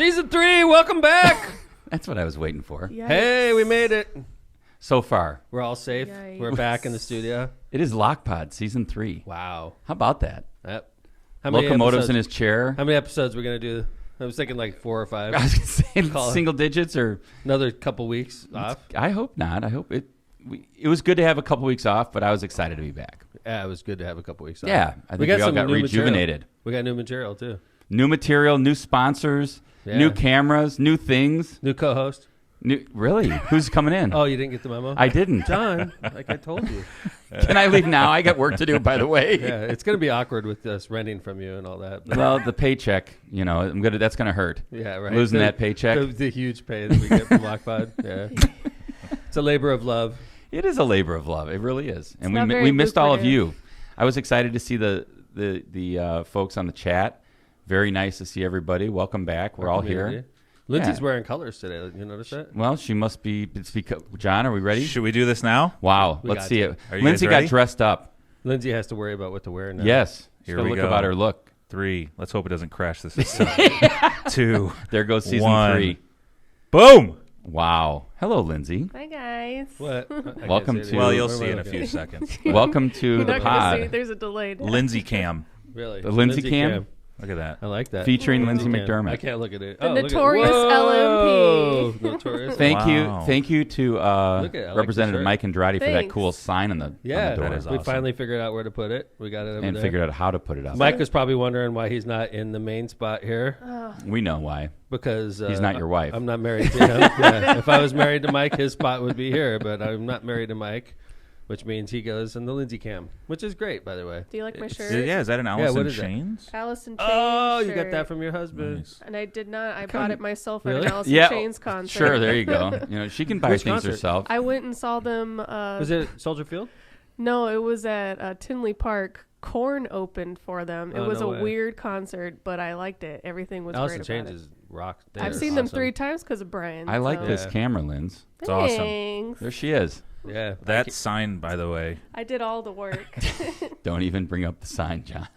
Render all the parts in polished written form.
Season 3, welcome back. That's what I was waiting for. Yikes. Hey, we made it. So far. We're all safe. Yikes. We're back in the studio. It is LOCPOD Season 3. Wow. How about that? Yep. How many Locomotives episodes- in his chair. How many episodes we're going to do? I was thinking like 4 or 5. I was going to say Call it. single digits or... Another couple weeks off. I hope not. I hope it... It was good to have a couple weeks off, but I was excited to be back. Yeah, it was good to have a couple weeks off. Yeah, I think we all got rejuvenated. Material. We got new material, too. New material, new sponsors, new cameras, new things. New co-host. Really? Who's coming in? Oh, you didn't get the memo? I didn't. John, like I told you. Can I leave now? I got work to do, by the way. Yeah, it's going to be awkward with us renting from you and all that. But Well, the paycheck, that's going to hurt. yeah, right. Losing that paycheck. The huge pay that we get from LOCPOD. Yeah. It's a labor of love. It is a labor of love. It really is. And not we very missed all of lucrative. you. I was excited to see the folks on the chat. Very nice to see everybody. Welcome back. We're all Community. here. Lindsay's Yeah. wearing colors today. You notice that? Well, she must be. John, are we ready? Should we do this now? Wow. We Let's got see to. it. Are you Lindsay guys got ready? dressed up. Lindsay has to worry about what to wear now. Yes. Here She's we look go. about her look. 3. Let's hope it doesn't crash this system. 2. There goes season 1. 3. Boom! Wow. Hello, Lindsay. Hi, guys. What? I can't Welcome see it to- either. Well, you'll Where am see I in a looking? few seconds. Welcome to You're the not gonna see. pod There's a delay. Lindsay Cam. Really? The Lindsay Cam? Look at that. I like that. featuring Lindsay Cam. McDermott. I can't look at it. The look at- notorious Whoa! LMP. Notorious. Thank you Wow. to Look at it. I like the Representative shirt. Mike Andrade for that Thanks. cool sign on the Yeah, door. that is we awesome. finally figured out where to put it. We got it over and there. figured out how to put it up. Mike was probably wondering why he's not in the main spot here We know why. because He's not your wife. I'm not married to him. Yeah. If I was married to Mike, his spot would be here, but I'm not married to Mike, which means he goes in the Lindsay Cam, which is great, by the way. Do you like my shirt? Yeah, is that an Allison what is that? Chains? Allison Chains Oh, you got shirt. that from your husband. Nice. And I did not. I bought it myself at Really? an Allison Yeah. Chains concert. Sure, there you go. She can buy Which things concert? herself. I went and saw them. Was it Soldier Field? No, it was at Tinley Park. Korn opened for them. It Oh, was no a way. weird concert, but I liked it. Everything was Allison great Chains about it. is rock. I've They're seen them awesome. 3 times because of Brian. I like so. this Yeah. camera, Linz. It's awesome. Thanks. There she is. Yeah. That sign, by the way, I did all the work. Don't even bring up the sign, John.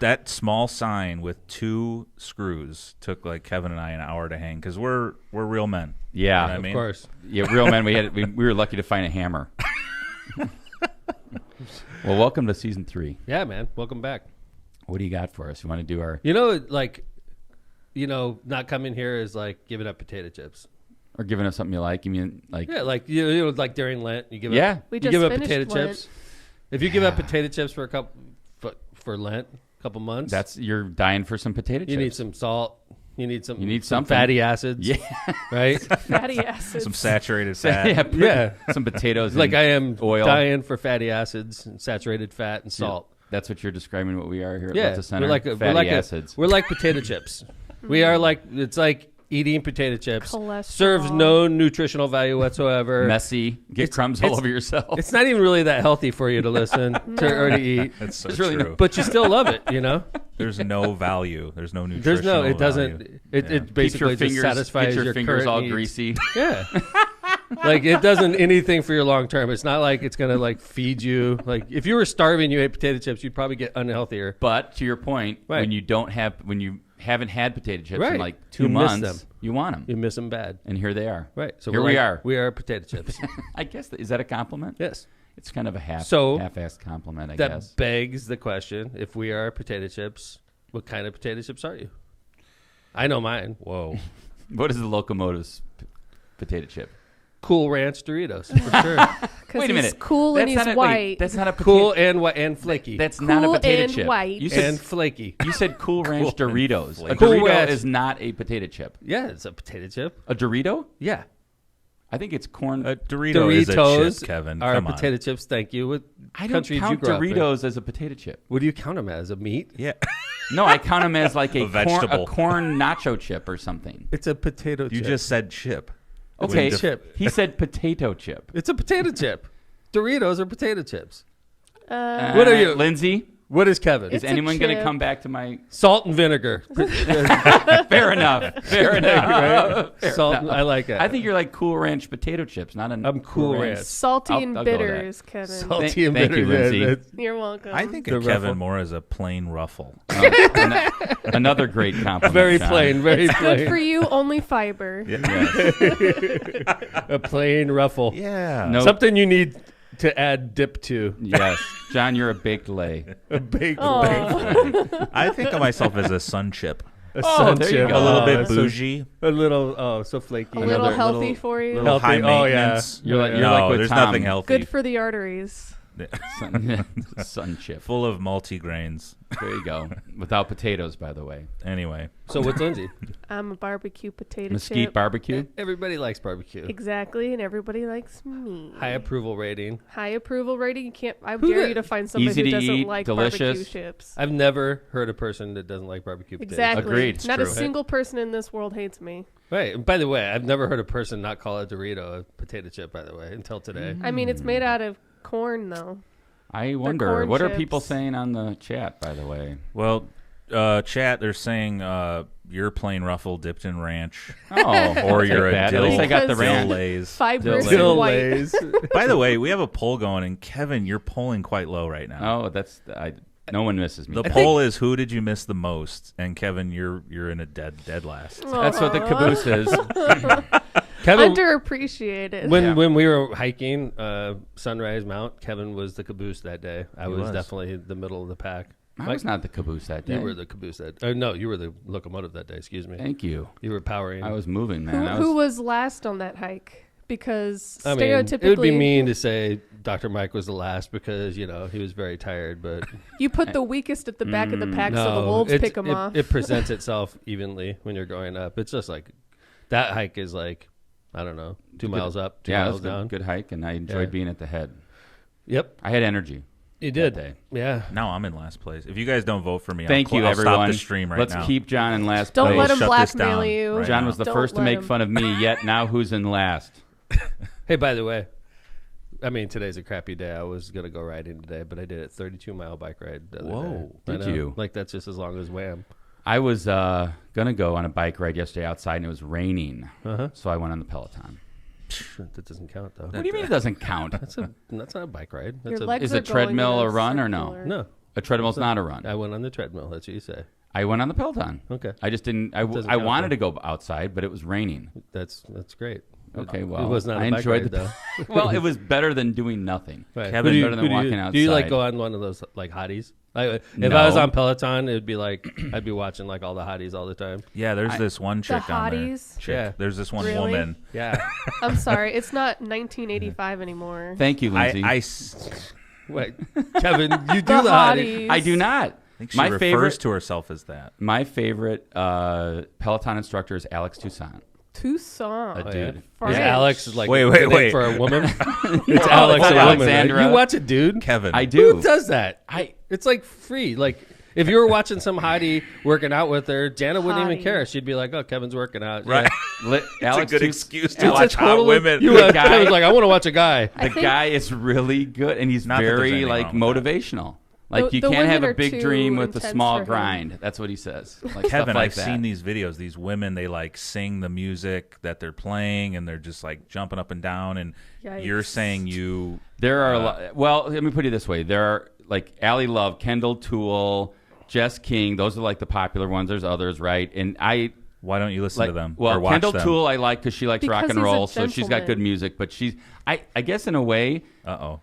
that small sign with 2 screws took like Kevin and I an hour to hang because we're real men. Yeah. You know what I Of mean? course. Yeah, real men. We were lucky to find a hammer. Well, welcome to season 3. Yeah, man. Welcome back. What do you got for us? You want to do our Not coming here is like giving up potato chips. or giving us something you like? You mean like Yeah, like like during Lent, you give Yeah. up. We You just give up finished potato Lent. chips. If you give up potato chips for a couple for Lent, a couple months, you're dying for some potato chips. you need some salt. You need some something. fatty acids. Yeah. Right. Fatty acids. Some saturated fat. yeah, Yeah. some potatoes. Like and I am oil. dying for fatty acids and saturated fat and salt. That's what you're describing. What we are here at Yeah, Delta Center. we're like fatty acids. we're like potato chips. We are like it's like eating potato chips. Cholesterol. Serves no nutritional value whatsoever. Messy. Get crumbs all over yourself. It's not even really that healthy for you to listen to or to eat, That's so There's really true. but you still love it. You know, There's no value. There's no there's nutritional no. It doesn't. value. It Yeah. it basically just satisfies get your fingers current all needs. greasy. Yeah. Like it doesn't anything for your long term. It's not like it's gonna like feed you. Like if you were starving, you ate potato chips, you'd probably get unhealthier. But to your point, Right. when you haven't had potato chips in Right. like 2 You miss months, them. you want them. You miss them bad. And here they are. Right. So here we're we like- are. We are potato chips. I guess is that a compliment? Yes. It's kind of a So, half-assed compliment, I That guess. begs the question: if we are potato chips, what kind of potato chips are you? I know mine. Whoa. What is the Locomotive's potato chip? Cool Ranch Doritos for sure. Because Wait a he's minute. cool and That's he's not white. that's not a potato. Cool and white and flaky. That's not a Cool potato and chip. white. You said and flaky. you said Cool Ranch Cool and Doritos. A flaky. Cool Dorito Ranch. is not a potato chip. Yeah, it's a potato chip. A Dorito? Yeah. I think it's corn. A Dorito is a Doritos chip, Kevin. are Come on. potato chips. Thank you. What I don't country did you count grow up in? Doritos as a potato chip. What do you count them as? A meat? Yeah. No, I count them as like A vegetable. corn nacho chip or something. It's a potato You chip. just said chip. Okay, a chip. he said potato chip. It's a potato chip. Doritos are potato chips. Uh, What are you? Lindsay? What is Kevin? It's Is a anyone going to chip. come back to my... Salt and vinegar. Fair enough. Fair enough. Right? Fair Salt. enough. I like it. I think you're like Cool Ranch potato chips, not an... I'm Cool Ranch. Salty and I'll go with that. bitters, Kevin. Salty and Thank you, bitter. Lindsey. You're welcome. I think The of Kevin ruffle. more as a plain ruffle. Another great compliment. Very John. plain. Very plain. Good for you, only fiber. Yes. A plain ruffle. Yeah. No. Something you need to add dip to. Yes. John, you're a baked lay. A baked Oh. I think of myself as a sun chip. A Oh, sun there you chip. go. A little Oh, bit that's so- bougie. A little, so flaky. A little Another healthy little- for you. Little high Healthy. Oh, yeah. maintenance. You're like no, with there's Tom. nothing healthy. Good for the arteries. Sun chip. Full of multigrains. There you go. Without potatoes, by the way. Anyway, So what's Lindsay? I'm a barbecue potato Mesquite chip. barbecue. Everybody likes barbecue. Exactly, and everybody likes me. High approval rating. High approval rating. You can't. I Who dare the- you to find somebody Easy who to doesn't eat, like delicious. barbecue chips. I've never heard a person that doesn't like barbecue potatoes. Exactly. Agreed. Not True. a single person in this world hates me. Right. And by the way, I've never heard a person not call a Dorito a potato chip, by the way, until today. I mean, it's made out of corn, though. I wonder, corn what are chips. people saying on the chat, by the way? well, chat, they're saying you're plain ruffle dipped in ranch. Oh, Or you're a At dill- least I got the Because- Dill ranch. Lays. Fibrous Dill and white. Lays. By the way, we have a poll going, and Kevin, you're polling quite low right now. Oh, no one misses me. The poll is who did you miss the most, and Kevin, you're in a dead last. That's what the caboose is. Kevin, Underappreciated. when we were hiking Sunrise Mount, Kevin was the caboose that day. I was was. definitely the middle of the pack. I was not the caboose that day. You were the caboose that. No, you were the locomotive that day. Excuse me. Thank you. You were powering. I was moving, man. who was last on that hike? Because I mean, stereotypically, it would be mean to say Dr. Mike was the last because he was very tired. But you put the weakest at the back of the pack so the wolves pick them off. It presents itself evenly when you're going up. It's just like that hike is like I don't know, 2 miles up, 2 Yeah, it miles was a down. good hike, and I enjoyed Yeah. being at the head. Yep, I had energy. you did. that day. Yeah. Now I'm in last place. If you guys don't vote for me, Thank you, I'll everyone. stop the stream right Let's now. keep John in last Don't place. let him Shut this blackmail down you. right John now. was the Don't first to let make him. fun of me, yet now who's in last? Hey, by the way, I mean today's a crappy day. I was gonna go riding today, but I did a 32-mile bike ride. The other Whoa. day. I Did know. you? Like that's just as long as Wham. I was going to go on a bike ride yesterday outside, and it was raining. Uh-huh. So I went on the Peloton. That doesn't count though. What do you mean it doesn't count? That's not a bike ride. Your That's a, legs Is are a treadmill going in a run or no? circular. no. A treadmill's not a run. I went on the treadmill. That's what you say. I went on the Peloton. Okay. I just didn't. I Doesn't I count, wanted though. to go outside, but it was raining. That's great. Okay, It well, was not I a bike enjoyed ride, the. though. Well, it was better than doing nothing. Right. Kevin, Who do better than walking Do you like outside. go on one of those like hotties? If I was No. on Peloton, it'd be like I'd be watching like all the hotties all the time. Yeah, there's this one chick on there. hotties? Chick. Yeah. There's this one Really? woman. Yeah. I'm sorry, it's not 1985 anymore. Thank you, Lindsay. I Wait, Kevin, you do the hottie. hotties. I do not. think she My refers favorite. to herself as that. My favorite Peloton instructor is Alex Toussaint. Tucson. A Oh, dude. yeah. French. Is Alex is like Wait, a wait, name wait. for a woman? It's Alex, it's a woman. Right? Alexandra. You watch it, dude. Kevin. I do. Who does that? I It's like free. Like if you were watching some hottie working out with her, Jana wouldn't even Hottie. care. She'd be like, "Oh, Kevin's working out." Right. Yeah. Alex a good Tous- excuse to Alex- watch hot women. You, The guy- Kevin's like, "I want to watch a guy." The guy is really good, and he's Not that there's very anything like wrong with that. motivational. Like The- you the can't have women a are big too dream with a intense small for him. grind. That's what he says. Like Kevin, stuff like I've that. seen these videos. These women, they like sing the music that they're playing, and they're just like jumping up and down. And you're Yikes. saying you. There are a lot. Well, let me put it this way: there are like Allie Love, Kendall Toole, Jess King. Those are like the popular ones. There's others, right? And I Why don't you listen like to them? well, or watch Kendall them? Toole I like because she likes Because rock and he's a roll, so she's got good gentleman. music. But she's I guess in a way. Uh-oh.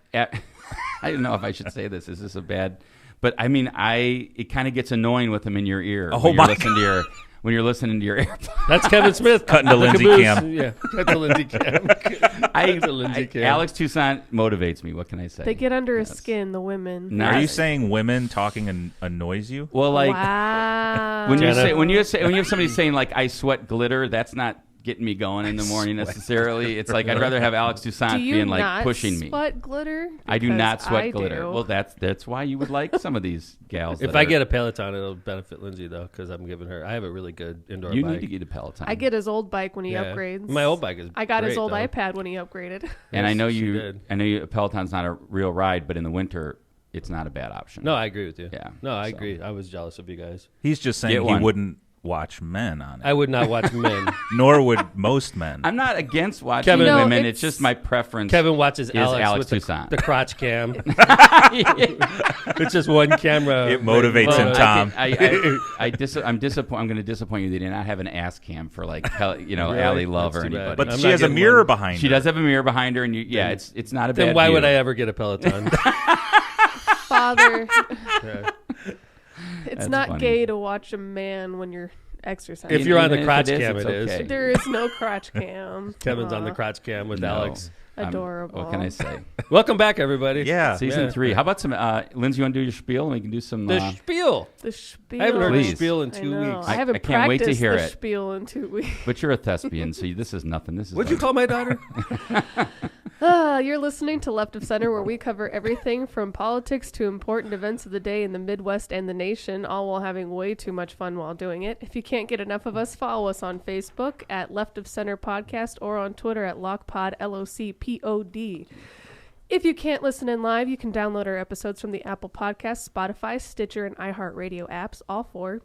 I don't know if I should say this. Is this a bad? But I mean, it kind of gets annoying with them in your ear Oh, when you're my listening to your when you're listening to your AirPods. That's Kevin Smith Cutting to The Lindsey caboose. Cam. Yeah, cut to Lindsey Cam. Cut to Lindsey Cam. Alex Toussaint motivates me. What can I say? They get under his Yes. skin, the women. No. Are you Nice. saying women talking annoys you? Well, like wow. when you Jenna. say when you have somebody saying like I sweat glitter, that's not getting me going in the morning necessarily. It's like I'd rather have Alex do Toussaint you being like not pushing me. sweat glitter? I do Because not sweat I glitter. do. Well, that's why you would like some of these gals. If that I are- get a Peloton, it'll benefit Lindsay though, because I'm giving her. I have a really good indoor you bike. need to get a Peloton. I get his old bike when he Yeah. upgrades. My old bike is. I got his great, old though. iPad when he upgraded. and I Yes, know she you. did. I know you. A Peloton's not a real ride, but in the winter, it's not a bad option. No, I agree with you. Yeah. No, I So. agree. I was jealous of you guys. He's just saying Get he one. wouldn't watch men on it. I would not watch men. Nor would most men. I'm not against watching Kevin- No, women. it's- It's just my preference. Kevin watches Is Alex, Alex with Toussaint. the crotch cam. It's just one camera. It motivates him, Oh, Tom. I'm disappointed. I'm going to disappoint you. They did not have an ass cam for Really? Allie Love That's or too bad. anybody. But I'm she not has a getting mirror one. behind She her. does have a mirror behind her, and it's not a bad. Then why would view. I ever get a Peloton? Father, Yeah. it's That's not funny. gay to watch a man when you're exercising. If you're on Even the if crotch it is, cam, it's it is. okay. There is no crotch cam. Kevin's on the Aw, crotch cam with No. Alex. Adorable. What can I say? Welcome back, everybody. Yeah. Season 3. How about some Lindsey? You want to do your spiel, and we can do some. The spiel. The spiel. I haven't heard Please. the spiel in I 2 know. weeks. I haven't I can't wait to practiced hear the it. spiel in 2 weeks. But you're a thespian, so this is nothing. This is. What'd you call my daughter? You're listening to Left of Center, where we cover everything from politics to important events of the day in the Midwest and the nation, all while having way too much fun while doing it. If you can't get enough of us, follow us on Facebook at Left of Center Podcast or on Twitter at LOCPOD, LOCPOD. If you can't listen in live, you can download our episodes from the Apple Podcasts, Spotify, Stitcher, and iHeartRadio apps, all four.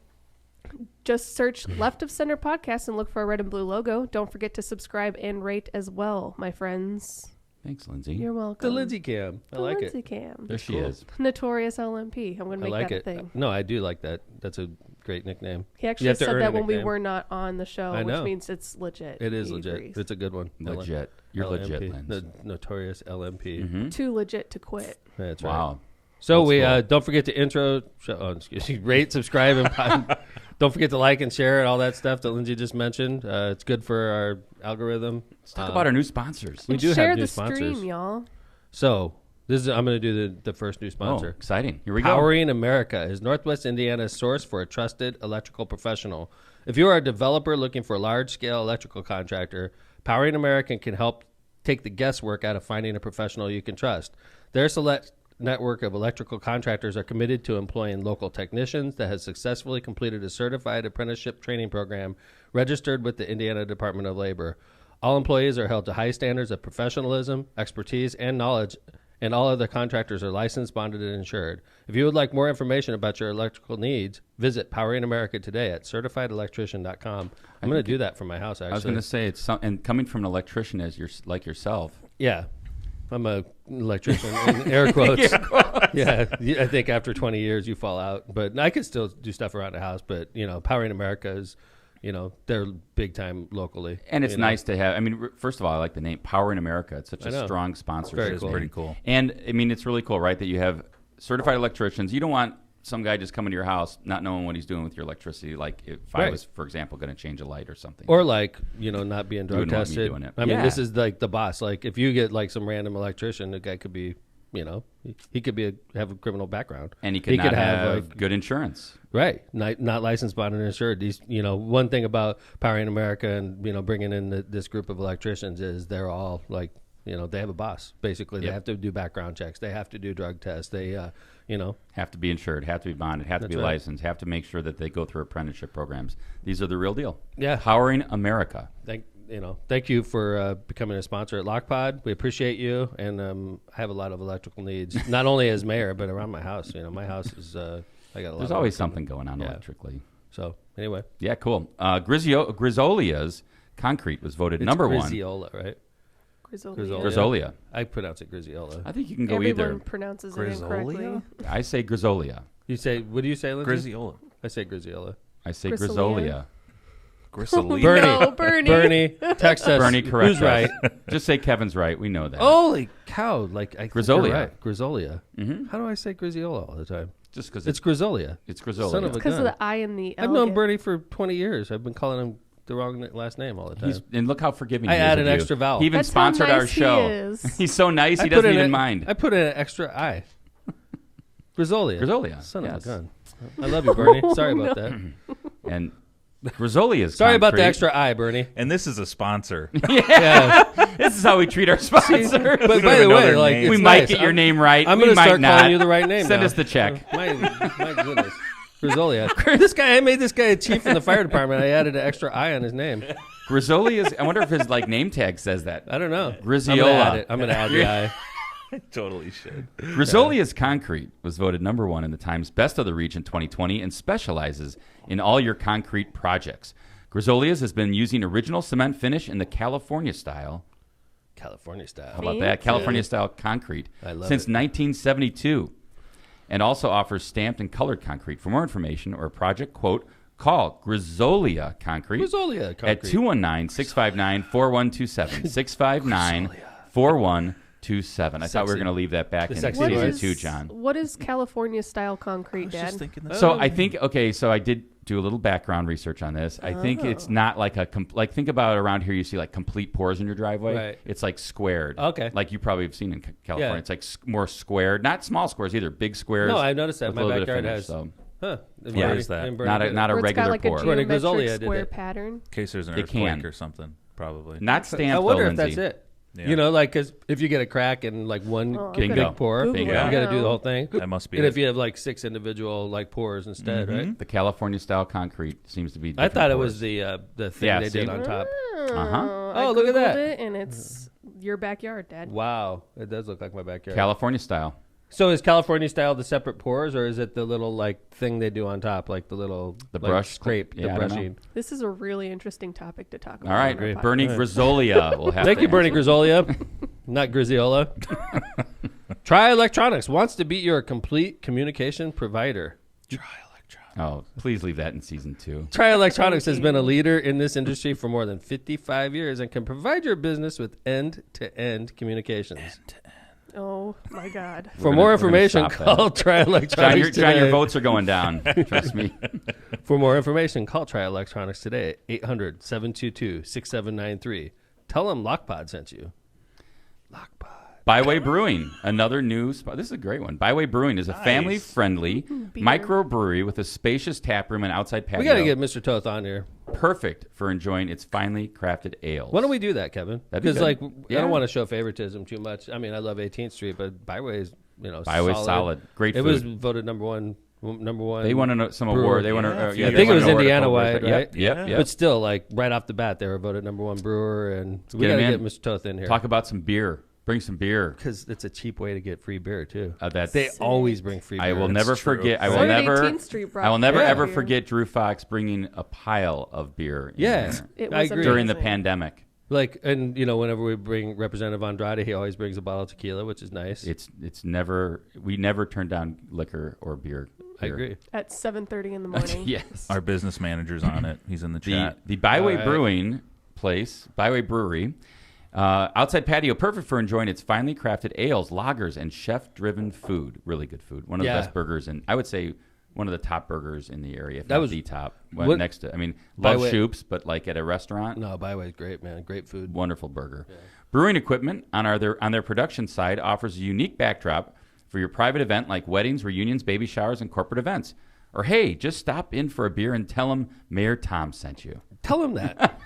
Just search Left of Center Podcast and look for a red and blue logo. Don't forget to subscribe and rate as well, my friends. Thanks, Lindsay. You're welcome. The Lindsey cam. I The like Lindsey it. Cam. There she Cool. is. Notorious LMP. I'm going I to make like that it. a thing. No, I do like that. That's a great nickname. He You actually have to said earn that a when we nickname. were not on the show, I know. which means it's legit. It is He legit. agrees. It's a good one. I like Legit. You're legit, LMP. Lindsay. The notorious LMP. Mhm. Too legit to quit. That's right. Wow. So Old we school. don't forget to rate, subscribe, and don't forget to like and share and all that stuff that Lindsay just mentioned. It's good for our algorithm. Let's talk about our new sponsors. We And do share have new the sponsors. stream, y'all. So I'm going to do the first new Oh, sponsor. exciting. Here we go. Powering America is Northwest Indiana's source for a trusted electrical professional. If you are a developer looking for a large-scale electrical contractor, Powering America can help take the guesswork out of finding a professional you can trust. Their select network of electrical contractors are committed to employing local technicians that has successfully completed a certified apprenticeship training program registered with the Indiana Department of Labor. All employees are held to high standards of professionalism, expertise, and knowledge, and all other contractors are licensed, bonded, and insured. If you would like more information about your electrical needs, visit Powering America today at certifiedelectrician.com. I'm going to do that for my house, actually. I was going to say, and coming from an electrician as like yourself. Yeah. I'm an electrician, in air quotes. Yeah, I think after 20 years you fall out. But I could still do stuff around the house. But, Powering America is, they're big time locally. And it's nice to have. I mean, first of all, I like the name Powering America. It's such I a know. strong sponsorship. Very It's cool. pretty cool. And, I mean, it's really cool, right, that you have certified electricians. You don't want some guy just coming to your house not knowing what he's doing with your electricity. Like if I Right. was, for example, going to change a light or something. Or not being drug Wouldn't want me tested. doing it. I mean, Yeah. this is like the boss. Like if you get like some random electrician, the guy could be, he could have a criminal background. and he could not have like, good insurance. right, not licensed, bonded, and insured. These, one thing about Powering America and bringing in this group of electricians is they're all like, they have a boss. Basically, they Yep. have to do background checks. They have to do drug tests. They, Have to be insured, have to be bonded, have to That's be right. licensed, have to make sure that they go through apprenticeship programs. These are the real deal. Yeah. Powering America. Thank you for becoming a sponsor at LOCPOD. We appreciate you, and I have a lot of electrical needs, not only as mayor, but around my house. My house is I got a lot. There's of always work something going on Yeah. electrically. So anyway, Yeah, cool. Grizzolia's Concrete was voted it's number one. Grizziola, right? Grizzly. Grizzolia. I pronounce it Grizziola. I think you can go Everyone either. pronounces it Grizzolia? incorrectly. I say Grizzolia. You say, what do you say, Lindsay? Grizziola. I say Grizziola. I say Grissolia. Grizzolia. Grissolia. Bernie. No, Bernie. Bernie, text us. Bernie, correct Who's right? us. Just say Kevin's right. We know that. Holy cow! Like I think you're Grizzolia. right. Grizzolia. Mm-hmm. How do I say Grizziola all the time? Just because It's Grizzolia. it's Grizzolia. Son of a Because of gun. the I and the L. I've known get- Bernie for 20 years. I've been calling him the wrong last name all the time. And look how forgiving I he is add of an you. extra vowel. He even That's how sponsored our nice he show. is. He's so nice, he I put doesn't in even a- mind. I put in an extra I. Grizzolia. Grizzolia. Son yes. of a gun. I love you, Bernie. Sorry about that. And Grizzolia's Sorry about the Concrete. extra I, Bernie. And this is a sponsor. Yeah. This is how we treat our sponsors. But don't by the even know way, their like names. it's we might nice. get your name right. I'm we going to might start not. calling you the right name. Send now. us the check. My goodness. Grizzolia. This guy, I made this guy a chief in the fire department. I added an extra I on his name. Grizzolia's. I wonder if his name tag says that. I don't know. Grizziola. I'm going to add the I. I totally should. Grisolia's Concrete was voted number 1 in the Times Best of the Region 2020 and specializes in all your concrete projects. Grisolia's has been using original cement finish in the California style. California style. How about that? California style concrete I love since it. 1972, and also offers stamped and colored concrete. For more information or a project quote, call Grisolia Concrete, Grisolia at Concrete. 219-659-4127. 659-4127. I thought we were going to leave that back The in sexy season voice. 2, John. What is California style concrete, Dad? Just thinking that. So I think, okay, so I did do a little background research on this. I think it's not like like think about around here, you see like complete pores in your driveway. Right. It's like squared. Okay. Like you probably have seen in California. Yeah. It's like more squared, not small squares either, big squares. No, I noticed that. with My a little bit of backyard finish, has. so. Huh. Yeah, is that? Not a Where it's regular got like pour. a Bernie geometric Grisolia did square it. pattern. In case there's an It earthquake can. or something, probably. Not stamped, I wonder though, if that's Lindsey. it. Yeah. You know, like, because if you get a crack in like one Oh, big Bingo. pour, Google Bingo. it you got to do now. the whole thing. That must be And it. if you have like 6 individual like pours instead, right? The California style concrete seems to be. I different thought it pours. was the thing Yeah, they see? did on top. Uh-huh. I Oh, look at Googled that. it, and it's your backyard, Dad. Wow, it does look like my backyard. California style. So is California style the separate pours, or is it the little like thing they do on top, like the little The like, brush scrape, Yeah, I the don't know. brushing? This is a really interesting topic to talk about. All right, on our podcast. Bernie Grisolia will have Thank to you, Bernie answer. Grisolia, not Griziola. Try Electronics wants to be your complete communication provider. Oh, please leave that in season 2. Try Electronics has Thank been a you. leader in this industry for more than 55 years and can provide your business with end-to-end communications. Oh my God. For We're more gonna information, stop that. call Try Electronics John, today. your votes are going down. Trust me. For more information, call Try Electronics today at 800-722-6793. Tell them LOCPOD sent you. LOCPOD. Byway Brewing, another new spot. This is a great one. Byway Brewing is a family-friendly microbrewery with a spacious tap room and outside patio. We got to get Mr. Toth on here. Perfect for enjoying its finely crafted ales. Why don't we do that, Kevin? That'd be Because good. like I Yeah. don't want to show favoritism too much. I mean, I love 18th Street, but Byway's Byway's solid. Great It food. was voted number one. They won some brewer. award. They won. Yeah, I think it was Indiana wide, right? Yep. But still, like right off the bat, they were voted number one brewer, and we get got to him get in. Mr. Toth in here Talk about some beer. Bring some beer. because it's a cheap way to get free beer too. That's. They always bring free beer. I will That's never true. forget. I So will did never. 18th Street brought I will never beer. ever forget Drew Fox bringing a pile of beer. in Yeah. there It I was agree. during the amazing. pandemic. Like, and whenever we bring Representative Andrade, he always brings a bottle of tequila, which is nice. It's never. We never turn down liquor or beer. I agree. At 7:30 in the morning. Yes. Our business manager's on it. He's in the The chat. Byway All right. Brewing place, Byway Brewery, outside patio, perfect for enjoying its finely crafted ales, lagers, and chef-driven food. Really good food. One of the Yeah. best burgers, and I would say one of the top burgers in the area. If That not was- the top. what- Next to, I mean, love Byway- Shoop's, but like at a restaurant, No, Byway's great, man. Great food. wonderful burger. Brewing equipment on their production side offers a unique backdrop for your private event like weddings, reunions, baby showers, and corporate events. Or hey, just stop in for a beer and tell them Mayor Tom sent you. Tell him that.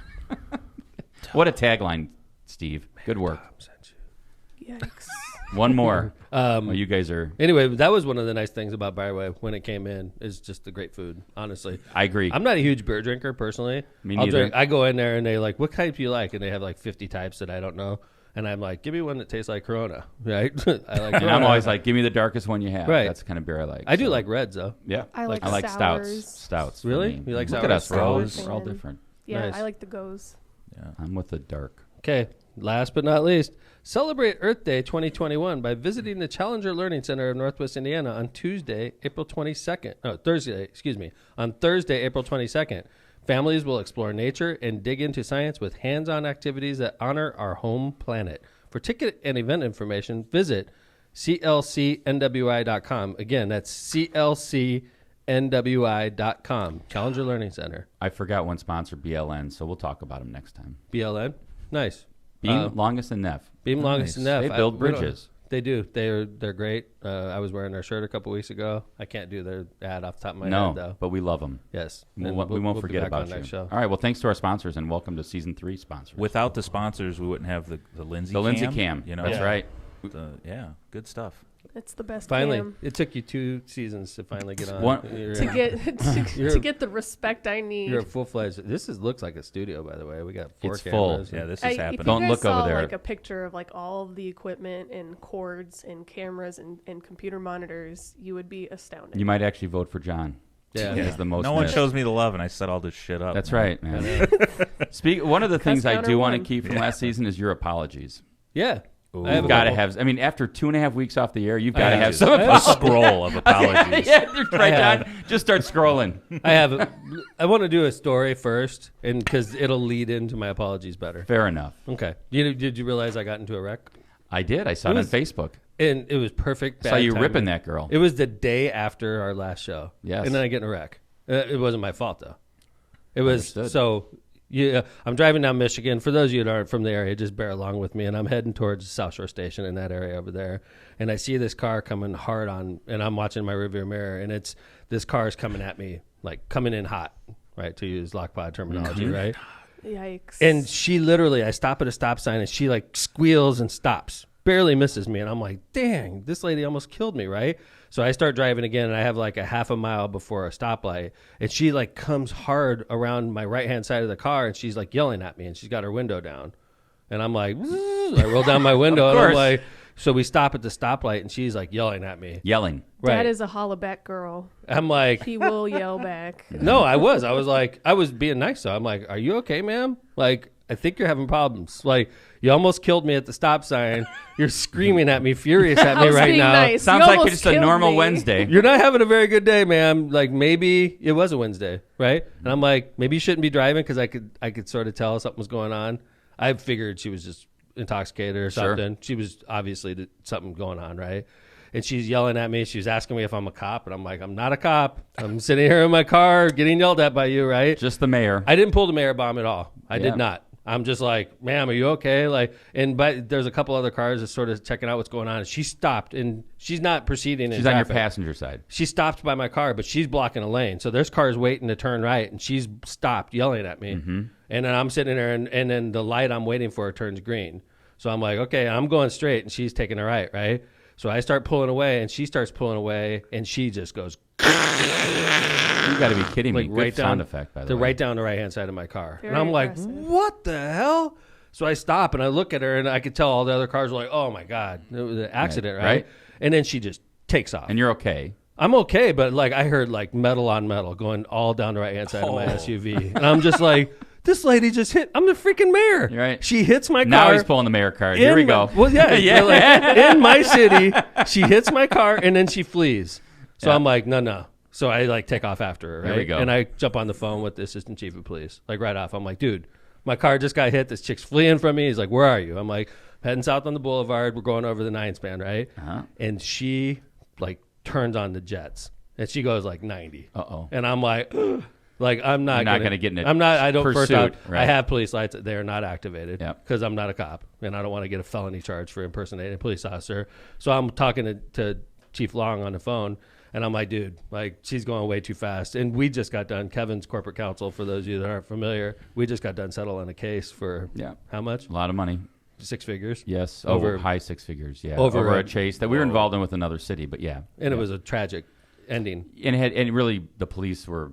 What a tagline, Steve. Good work. Yikes. One more. Well, you guys are. Anyway, that was one of the nice things about Byway when it came in is just the great food. Honestly, I agree. I'm not a huge beer drinker personally. Me I'll neither. I go in there and they like, what type do you like? And they have like 50 types that I don't know. And I'm like, give me one that tastes like Corona, right? I like. And I'm Corona. always like, give me the darkest one you have. Right. That's the kind of beer I like. I do So, like reds though. Yeah. I like I like sours. Stouts. for Really? me. You like Look sours? at us. We're all, Sours. we're all different. Yeah, Nice. I like the goes. I'm with the dark. Okay. Last but not least, celebrate Earth Day 2021 by visiting the Challenger Learning Center of Northwest Indiana on Thursday, April 22nd. On Thursday, April 22nd. Families will explore nature and dig into science with hands-on activities that honor our home planet. For ticket and event information, visit clcnwi.com. Again, that's clcnwi.com. Challenger Learning Center. I forgot one sponsor, BLN, so we'll talk about them next time. BLN. Nice. Beam Longest and Neff. Beam Longest Nice. enough. They build bridges. They do. They're great. I was wearing their shirt a couple weeks ago. I can't do their ad off the top of my head, though. But we love them. Yes. We And won't we'll be forget back about on you. next show. All right. Well, thanks to our sponsors, and welcome to season 3 sponsors. Without the sponsors, we wouldn't have the Lindsey the cam. Lindsey Cam. You know? That's right. Yeah, good stuff. It's the best. Finally, cam. it took you 2 seasons to finally get on. To get the respect I need. You're a full-fledged. This looks like a studio, by the way. We got 4 It's cameras. full. Yeah, this is If happening. you Don't guys look over saw, there. like a picture of like all of the equipment and cords and cameras and computer monitors, you would be astounded. You might actually vote for John. Yeah. As the most. No one missed. shows me the love, and I set all this shit up. That's man. right, man. One of the things I counter do want to one. keep from last season is your apologies. Yeah. Ooh. I have You've a got to couple. have. I mean, after 2.5 weeks off the air, you've got to have have to. some I have A apologies. scroll of apologies. Yeah, right, John. Just start scrolling. I want to do a story first, and because it'll lead into my apologies better. Fair enough. Okay. Did you realize I got into a wreck? I did. I saw it on Facebook. And it was perfect. Saw bad you timing. ripping that girl. It was the day after our last show. Yes. And then I get in a wreck. It wasn't my fault, though. It was Understood. so. Yeah, I'm driving down Michigan. For those of you that aren't from the area, just bear along with me. And I'm heading towards South Shore Station in that area over there. And I see this car coming hard on, and I'm watching my rearview mirror, and this car is coming at me, like coming in hot, right? To use LOCPOD terminology, right? Yikes. And she literally, I stop at a stop sign, and she like squeals and stops, barely misses me. And I'm like, dang, this lady almost killed me, right? So I start driving again, and I have like a half a mile before a stoplight, and she like comes hard around my right-hand side of the car, and she's like yelling at me, and she's got her window down. And I'm like, I roll down my window, and I'm like, so we stop at the stoplight, and she's like yelling at me. Yelling. Right. Dad is a holla back girl. I'm like, He will yell back. no, I was like, I was being nice, though. I'm like, are you okay, ma'am? Like, I think you're having problems. Like, you almost killed me at the stop sign. You're screaming at me, furious at I me was right being now. nice. Sounds You like almost just a killed normal me. Wednesday. You're not having a very good day, ma'am. Like, maybe it was a Wednesday, right? And I'm like, maybe you shouldn't be driving, because I could sort of tell something was going on. I figured she was just intoxicated or Sure. something. She was obviously something going on, right? And she's yelling at me. She was asking me if I'm a cop, and I'm like, I'm not a cop. I'm sitting here in my car getting yelled at by you, right? Just the mayor. I didn't pull the mayor bomb at all. I Yeah. did not. I'm just like, ma'am, are you okay? Like, but there's a couple other cars that's sort of checking out what's going on. And she stopped, and she's not proceeding. She's on your passenger side. She stopped by my car, but she's blocking a lane. So there's cars waiting to turn right, and she's stopped yelling at me. Mm-hmm. And then I'm sitting there, and then the light I'm waiting for turns green. So I'm like, okay, I'm going straight, and she's taking a right? So I start pulling away, and she starts pulling away, and she just goes You got to be kidding me. like Good right down sound effect, by the way. right down the right-hand side of my car. Very and I'm impressive. like, what the hell? So I stop, and I look at her, and I could tell all the other cars were like, oh, my God. It was an accident, right? And then she just takes off. And you're okay. I'm okay, but like I heard like metal on metal going all down the right-hand side of my SUV. And I'm just like, this lady just hit. I'm the freaking mayor. You're right. She hits my car. Now he's pulling the mayor card. Here we go. Well, yeah. Yeah. Like, in my city, she hits my car, and then she flees. So Yeah. I'm like, no. So I like take off after her, right? There we go. And I jump on the phone with the assistant chief of police, like right off. I'm like, dude, my car just got hit. This chick's fleeing from me. He's like, where are you? I'm like, heading south on the boulevard. We're going over the 9-span, right? Uh-huh. And she like turns on the jets, and she goes like 90. Uh-oh. And I'm like, like I'm not. You're not gonna get in it. I'm not. I don't. Pursuit, First off, right. I have police lights. They are not activated Yep. because I'm not a cop, and I don't want to get a felony charge for impersonating a police officer. So I'm talking to Chief Long on the phone. And I'm like, dude, like she's going way too fast. And we just got done. Kevin's corporate counsel, for those of you that aren't familiar, we just got done settling a case for how much? A lot of money. 6 figures. Yes. Over High 6 figures. Yeah. over Over a- a chase that we were involved in with another city, but yeah. And it was a tragic ending. And really the police were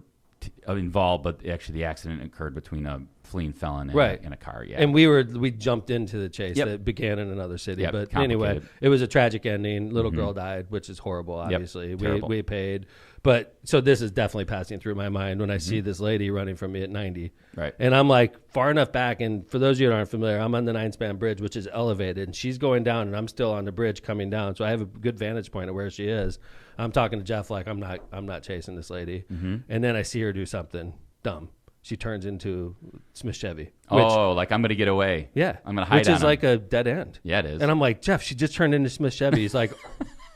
involved, but actually the accident occurred between a fleeing felon and a car. Yeah. And we jumped into the chase Yep. that began in another city. Yep, But anyway, complicated. it was a tragic ending. Little girl died, which is horrible, obviously. terrible. We paid. But so this is definitely passing through my mind when I see this lady running from me at 90. Right. And I'm like far enough back. And for those of you that aren't familiar, I'm on the 9-span bridge, which is elevated. And she's going down, and I'm still on the bridge coming down. So I have a good vantage point of where she is. I'm talking to Jeff like I'm not chasing this lady. And then I see her do something dumb. She turns into Smith Chevy. Which, like I'm going to get away. yeah. I'm going to hide Which on is him. like a dead end. Yeah, it is. And I'm like, Jeff, she just turned into Smith Chevy. He's like,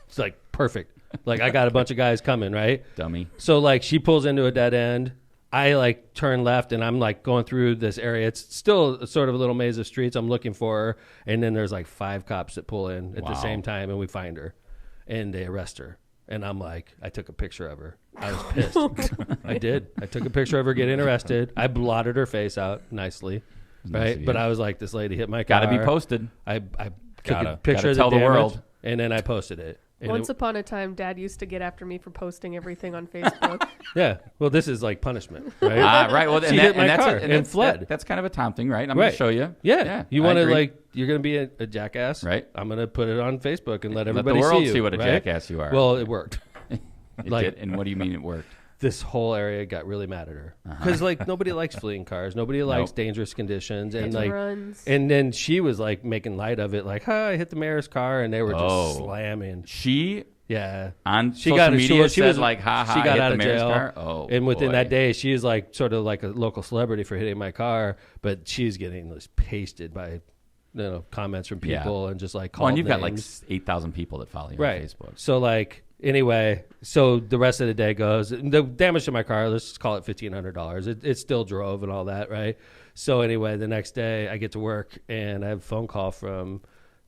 it's like perfect. Like I got a bunch of guys coming, right? Dummy. So like she pulls into a dead end. I like turn left, and I'm like going through this area. It's still sort of a little maze of streets. I'm looking for her. And then there's like 5 cops that pull in at the same time, and we find her and they arrest her. And I'm like, I took a picture of her. I was pissed. I did. I took a picture of her getting arrested. I blotted her face out nicely, Nice right? of you. But I was like, this lady hit my car. Got to be posted. I took a Gotta picture of tell the damage, world. and then I posted it. Once upon a time, Dad used to get after me for posting everything on Facebook. Yeah. Well, this is like punishment, right? Right. Well, She hit my car and that's, fled. That's kind of a Tom thing, right? I'm going to show you. Yeah. You I want to agree. like, you're going to be a jackass. Right. I'm going to put it on Facebook and let Let everybody the world see see what a right? jackass you are. Well, it worked. It like- did. And what do you mean it worked? This whole area got really mad at her because like nobody likes fleeing cars. Nobody likes dangerous conditions. And like, runs. and then she was like making light of it. Like, I hit the mayor's car and they were just slamming. She Yeah. on She social got media she said was like, ha ha, she got hit out the of mayor's jail. car. Oh, and within boy. that day, she is like sort of like a local celebrity for hitting my car, but she's getting just pasted by comments from people and just like calling Well, and you've got like names. 8,000 people that follow you Right. on Facebook. So like anyway, so the rest of the day goes. The damage to my car, let's just call it $1,500. It still drove and all that, right? So anyway, the next day I get to work and I have a phone call from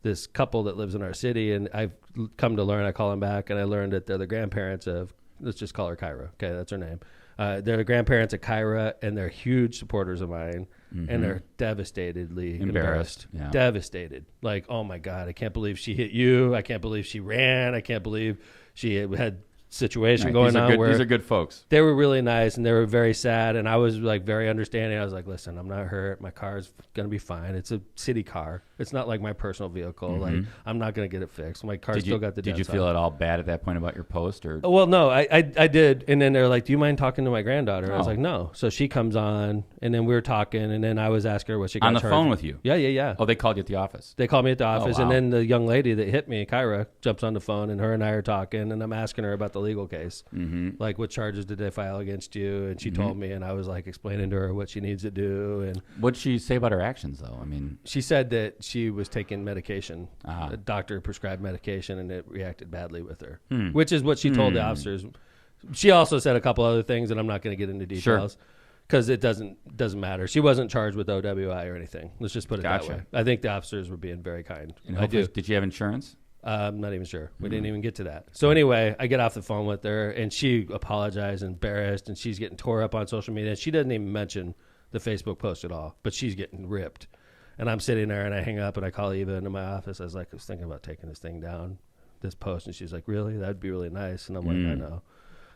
this couple that lives in our city, and I've come to learn. I call them back, and I learned that they're the grandparents of. Let's just call her Kyra. Okay, that's her name. They're the grandparents of Kyra, and they're huge supporters of mine, and they're devastatedly embarrassed. Yeah. Devastated. Like, oh my God, I can't believe she hit you. I can't believe she ran. I can't believe she had situation Right. going These are on good, where these are good folks. they were really nice and they were very sad, and I was like very understanding. I was like, listen, I'm not hurt. My car's gonna be fine. It's a city car. It's not like my personal vehicle. Like, I'm not gonna get it fixed. My car's still got the Did you dents feel on it. at all bad at that point about your post? Or Well, no, I did. And then they're like, do you mind talking to my granddaughter? I was Oh. like, no. So she comes on, and then we were talking, and then I was asking her what she got on the charged. phone with you? Yeah. Oh, they called you at the office. They called me at the office, wow. and then the young lady that hit me, Kyra, jumps on the phone, and her and I are talking, and I'm asking her about the legal case. Like, what charges did they file against you? And she told me, and I was like explaining to her what she needs to do. And What'd she say about her actions, though? I mean, she said that she was taking medication, Ah. a doctor prescribed medication, and it reacted badly with her, which is what she told the officers. She also said a couple other things, and I'm not going to get into details because it doesn't matter. She wasn't charged with OWI or anything. Let's just put it that Gotcha. way. I think the officers were being very kind. and I hopefully, do. did you have insurance? I'm not even sure. We didn't even get to that. So anyway, I get off the phone with her, and she apologized, embarrassed, and she's getting tore up on social media. She doesn't even mention the Facebook post at all, but she's getting ripped. And I'm sitting there, and I hang up, and I call Eva into my office. I was like, I was thinking about taking this thing down, this post. And she's like, really? That'd be really nice. And I'm like, I know.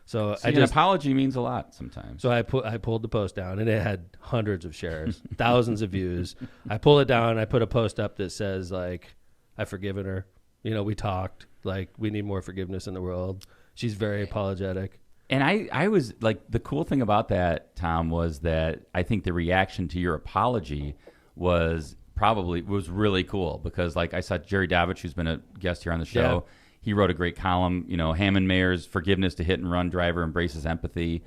So See, I an just apology means a lot sometimes. so I pulled the post down, and it had hundreds of shares, thousands of views. I pull it down, and I put a post up that says like, I've forgiven her. We talked. Like, we need more forgiveness in the world. She's very apologetic. And I was like, the cool thing about that, Tom, was that I think the reaction to your apology was really cool, because like I saw Jerry Davich, who's been a guest here on the show. Yeah. He wrote a great column, Hammond Mayor's forgiveness to hit and run driver embraces empathy.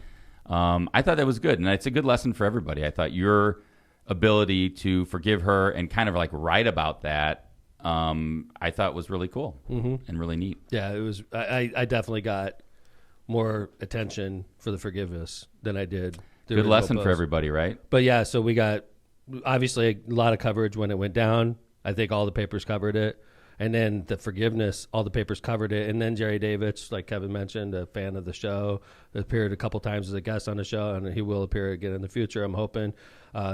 I thought that was good, and it's a good lesson for everybody. I thought your ability to forgive her and kind of like write about that, I thought was really cool and really neat. Yeah, it was. I definitely got more attention for the forgiveness than I did. The Good original lesson for post. everybody, right? But yeah, so we got obviously a lot of coverage when it went down. I think all the papers covered it. And then the forgiveness, all the papers covered it. And then Jerry Davidge, like Kevin mentioned, a fan of the show, appeared a couple times as a guest on the show, and he will appear again in the future, I'm hoping.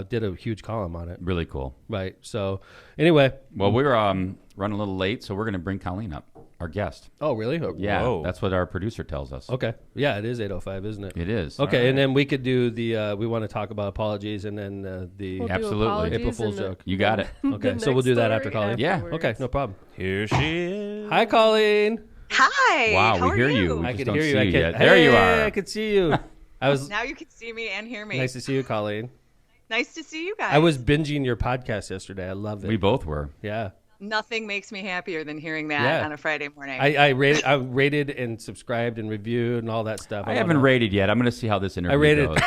Did a huge column on it. Really cool. Right. So anyway. Well, we're running a little late, so we're going to bring Colleen up, our guest. Oh, really? Yeah, Whoa. that's what our producer tells us. Okay. Yeah, it is 8:05, isn't it? It is. Okay, All right. and then we could do the, we want to talk about apologies, and then the We'll do Absolutely. apologies April Fool's and the- joke. You got it. Okay, the so we'll next do that story after Colleen. Yeah. afterwards. Okay, no problem. Here she is. Hi, Colleen. Hi. Wow, how we are hear you. We I just can don't hear you. see I you can, yet. There you Hey, are. I could see you. I was Now you can see me and hear me. nice to see you, Colleen. Nice to see you guys. I was binging your podcast yesterday. I love it. We both were. Yeah. Nothing makes me happier than hearing that Yeah. on a Friday morning. I rated and subscribed and reviewed and all that stuff. I don't haven't know. rated yet. I'm going to see how this interview I rated goes.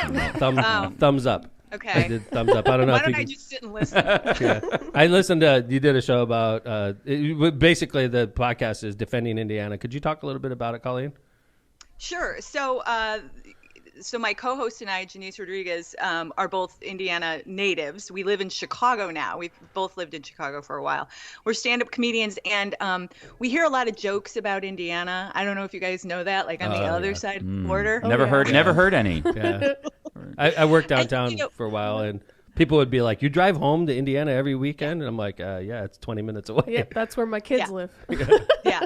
thumbs up. I okay. did thumbs up. I don't know Why if you don't I can. just sit and listen? Yeah. I listened to, you did a show about, basically the podcast is Defending Indiana. Could you talk a little bit about it, Colleen? Sure. So my co-host and I, Janice Rodriguez, are both Indiana natives. We live in Chicago now. We've both lived in Chicago for a while. We're stand-up comedians, and we hear a lot of jokes about Indiana. I don't know if you guys know that, like on the other side of the border. Never heard any. Yeah. I worked downtown And, you know- for a while, and people would be like, you drive home to Indiana every weekend? And I'm like, yeah, it's 20 minutes away. Yeah, that's where my kids Yeah. live. Yeah.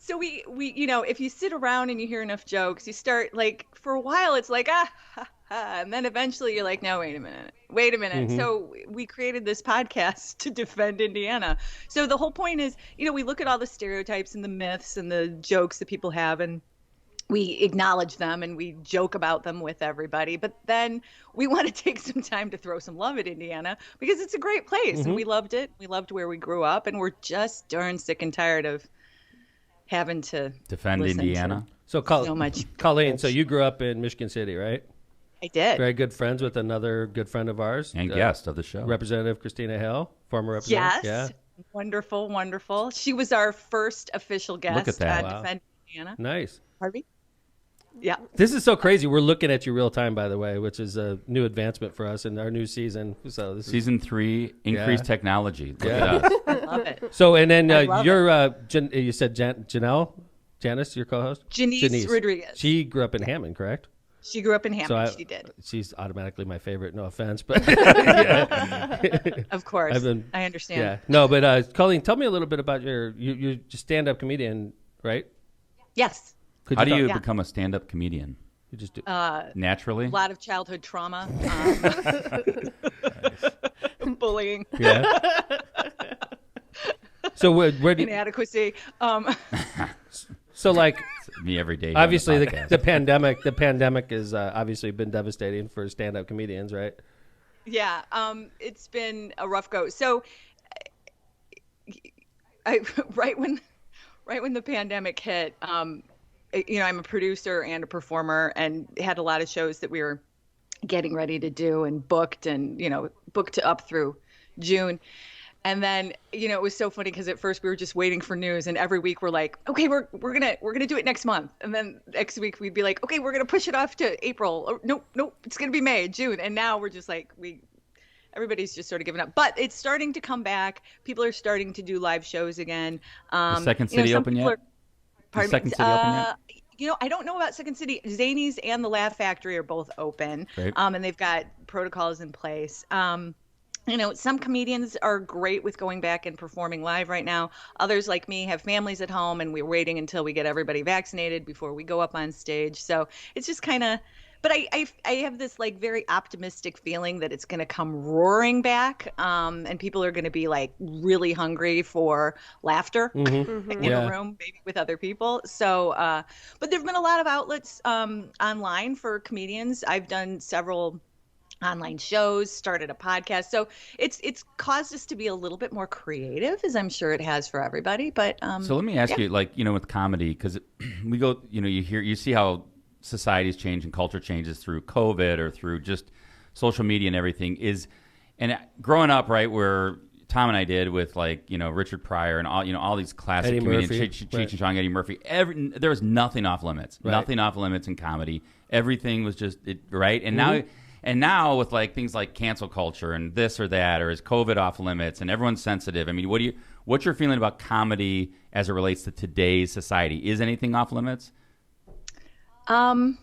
So we if you sit around and you hear enough jokes, you start like for a while it's like ha, ha, and then eventually you're like, no, wait a minute. Mm-hmm. So we created this podcast to defend Indiana. So the whole point is, we look at all the stereotypes and the myths and the jokes that people have, and we acknowledge them and we joke about them with everybody. But then we want to take some time to throw some love at Indiana because it's a great place and we loved it. We loved where we grew up, and we're just darn sick and tired of having to Defend listen Indiana. So, so much. Colleen, so you grew up in Michigan City, right? I did. Very good friends with another good friend of ours. And guest of the show. Representative Christina Hale, former representative. Yes. Yeah. Wonderful, wonderful. She was our first official guest Look at that. on Wow. Defend Indiana. Nice. Pardon me? Yeah. This is so crazy. We're looking at you real time, by the way, which is a new advancement for us in our new season. So this is, Season 3, increased technology. Look Yeah. at us. I love it. so, and then I love you're, you said Janice, your co-host? Janice Rodriguez. She grew up in Hammond, correct? She grew up in Hammond. So She did. She's automatically my favorite. No offense, but Of course. I understand. yeah. No, but Colleen, tell me a little bit about you're just stand-up comedian, right? Yes. Could How do you Yeah. become a stand-up comedian? You just do. Naturally? A lot of childhood trauma. Bullying. Yeah. So where do you, Inadequacy. so like Me every day. obviously the the pandemic has obviously been devastating for stand-up comedians, right? Yeah. It's been a rough go. So right when the pandemic hit, I'm a producer and a performer and had a lot of shows that we were getting ready to do and booked up through June. And then, it was so funny because at first we were just waiting for news, and every week we're like, okay, we're gonna do it next month. And then next week we'd be like, okay, we're gonna push it off to April. Or, nope, it's gonna be May, June. And now we're just like, everybody's just sort of giving up. But it's starting to come back. People are starting to do live shows again. The Second City open yet? Pardon Second me? City open yet? I don't know about Second City. Zanies and the Laugh Factory are both open. Great. And they've got protocols in place. Some comedians are great with going back and performing live right now. Others, like me, have families at home, and we're waiting until we get everybody vaccinated before we go up on stage. So it's just kind of, but I have this like very optimistic feeling that it's going to come roaring back, and people are going to be like really hungry for laughter in a room, maybe with other people. So, but there've been a lot of outlets online for comedians. I've done several online shows, started a podcast. So it's caused us to be a little bit more creative, as I'm sure it has for everybody. But so let me ask you, with comedy, because we go, you see how society's changed and culture changes through COVID or through just social media and everything and growing up, right, where Tom and I did with Richard Pryor and all these classic Eddie comedians, Murphy, Cheech and Chong, Eddie Murphy. There was nothing off limits, nothing off limits in comedy. Everything was just right. And now with things like cancel culture and this or that, or is COVID off limits and everyone's sensitive? I mean, what's your feeling about comedy as it relates to today's society? Is anything off limits? I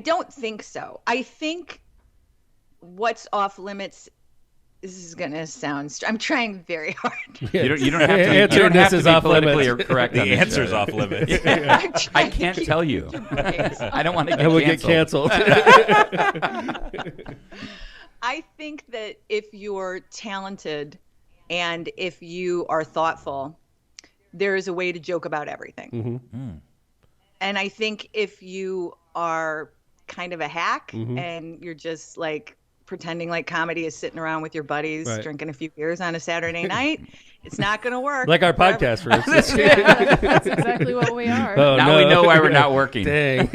don't think so. I think what's off limits. This is gonna sound. I'm trying very hard. You don't have to be politically correct. The answer's off limits. I can't tell you. I don't want to get canceled. I think that if you're talented and if you are thoughtful, there is a way to joke about everything. And I think if you are kind of a hack and you're just like pretending like comedy is sitting around with your buddies drinking a few beers on a Saturday night, it's not going to work. Like our podcast, for instance. That's exactly what we are. Oh, now we know why we're not working. Dang.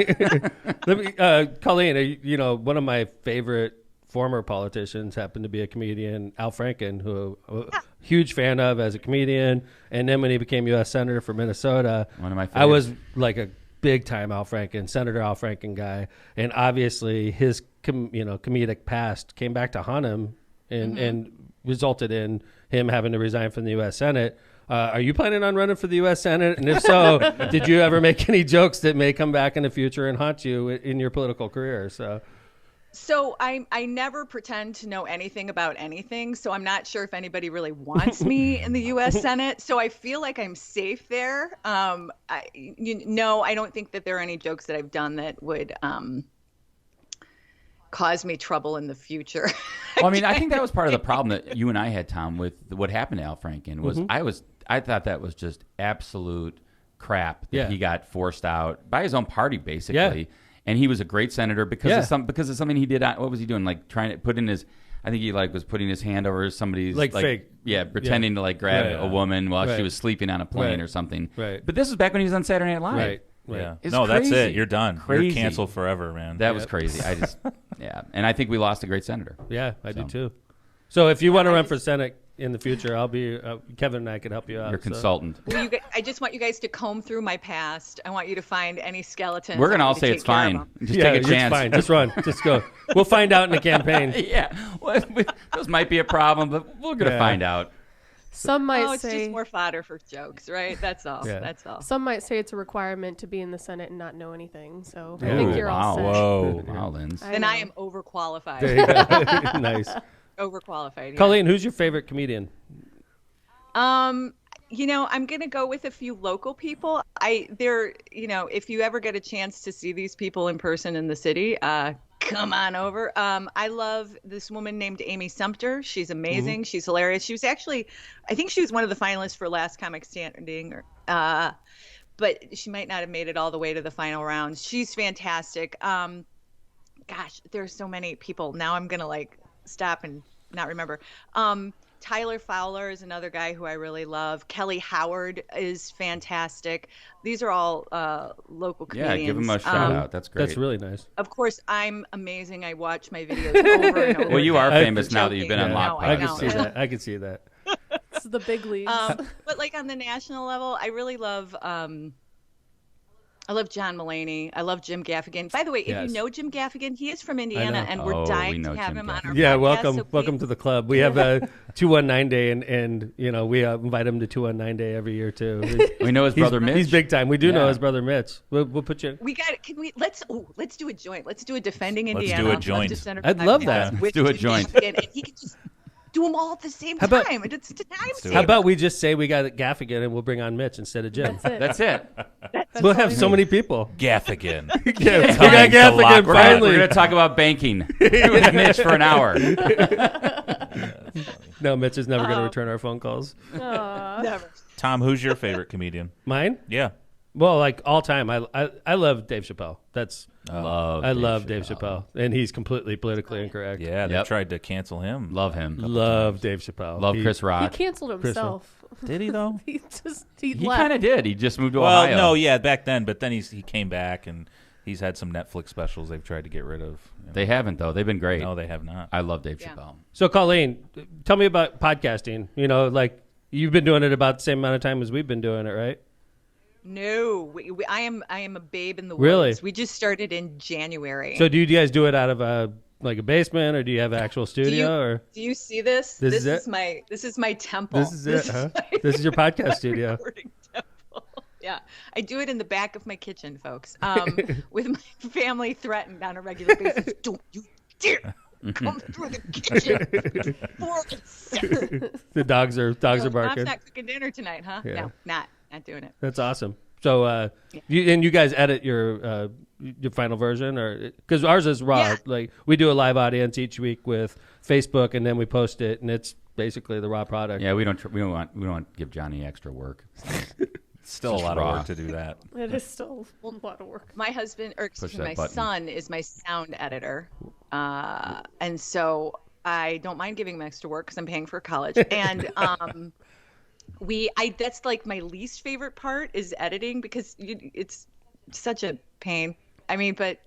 Colleen, one of my favorite former politicians happened to be a comedian, Al Franken, who I'm a huge fan of as a comedian. And then when he became U.S. Senator for Minnesota, one of my favorites. I was like a big time Senator Al Franken guy. And obviously his comedic past came back to haunt him and resulted in him having to resign from the U.S. Senate. Are you planning on running for the U.S. Senate? And if so, did you ever make any jokes that may come back in the future and haunt you in your political career? So I never pretend to know anything about anything. So I'm not sure if anybody really wants me in the U.S. Senate. So I feel like I'm safe there. I don't think that there are any jokes that I've done that would cause me trouble in the future. Well, I mean, I think that was part of the problem that you and I had, Tom, with what happened to Al Franken. Was I thought that was just absolute crap that he got forced out by his own party, basically. Yeah. And he was a great senator because of something he did. What was he doing? Like trying to put in his. I think he was putting his hand over somebody's fake. Yeah, pretending to grab a woman while she was sleeping on a plane or something. Right. But this was back when he was on Saturday Night Live. Right. Yeah. It's no, crazy. That's it. You're done. Crazy. You're canceled forever, man. That was crazy. I just and I think we lost a great senator. Yeah, I do too. So if you want to run for Senate in the future, I'll be Kevin and I can help you out. Your consultant. Well, I just want you guys to comb through my past. I want you to find any skeletons. We're gonna all say it's fine. Just take a chance. It's fine. Just run. Just go. We'll find out in the campaign. Yeah, well, those might be a problem, but we're gonna find out. Some might it's say just more fodder for jokes, right? That's all. Yeah. That's all. Some might say it's a requirement to be in the Senate and not know anything. So I think you're all set. Whoa. Wow, Lindsey. Then I am overqualified. There you go. Nice. Overqualified. Yeah. Colleen, who's your favorite comedian? I'm gonna go with a few local people. If you ever get a chance to see these people in person in the city, come on over. I love this woman named Amy Sumter. She's amazing. She's hilarious. She was actually, I think she was one of the finalists for Last Comic Standing, but she might not have made it all the way to the final round. She's fantastic. Gosh, there's so many people. Now I'm gonna stop and not remember. Tyler Fowler is another guy who I really love. Kelly Howard is fantastic. These are all local comedians. Yeah, give them a shout out. That's great. That's really nice. Of course, I'm amazing. I watch my videos over and over. Well, you are again. famous now that you've been on LOCPOD. I can see that. I can see that. It's the big leagues. But on the national level, I really love I love John Mulaney. I love Jim Gaffigan. By the way, if you know Jim Gaffigan, he is from Indiana, and we're dying to have him on our podcast. Welcome, so welcome to the club. We have a 219 day, and we invite him to 219 day every year too. We know his brother Mitch. He's big time. We do know his brother Mitch. We'll put you. We got it. Can we? Let's do a joint. Let's do a defending Let's Indiana. do a joint. I'd love that. Let's do a joint. And he can just do them all at the same time. It's a time saver. How about we just say we got Gaffigan and we'll bring on Mitch instead of Jim? That's it. We'll have so many people. Gaffigan. We got Gaffigan finally. We're going to talk about banking with Mitch for an hour. No, Mitch is never going to return our phone calls. Never. Tom, who's your favorite comedian? Mine? Yeah. Well, all time, I love Dave Chappelle. I love Dave Chappelle, and he's completely politically incorrect. Yeah, they tried to cancel him. Love him. Love Dave Chappelle. Love Chris Rock. He canceled himself. Did he though? he kind left. of did. He just moved to Ohio. No, yeah, back then, but then he came back and he's had some Netflix specials they've tried to get rid of. They haven't though. They've been great. No, they have not. I love Dave Chappelle. So, Colleen, tell me about podcasting. You've been doing it about the same amount of time as we've been doing it, right? No, I am a babe in the woods. Really? We just started in January. So do you guys do it out of a basement, or do you have an actual studio? Do you see this? This is my temple. This is it, huh? This is your podcast studio. Recording temple. Yeah, I do it in the back of my kitchen, folks. With my family threatened on a regular basis. Don't you dare come through the kitchen. The dogs are barking. Mom's not cooking dinner tonight, huh? Yeah. No, not doing it. That's awesome. So, you guys edit your final version, or because ours is raw. Yeah. We do a live audience each week with Facebook, and then we post it, and it's basically the raw product. Yeah, we don't want to give Johnny extra work. Still a lot of work to do that. It is still a lot of work. My husband, or excuse me, my son is my sound editor, and so I don't mind giving him extra work because I'm paying for college, and that's my least favorite part is editing because it's such a pain. I mean, but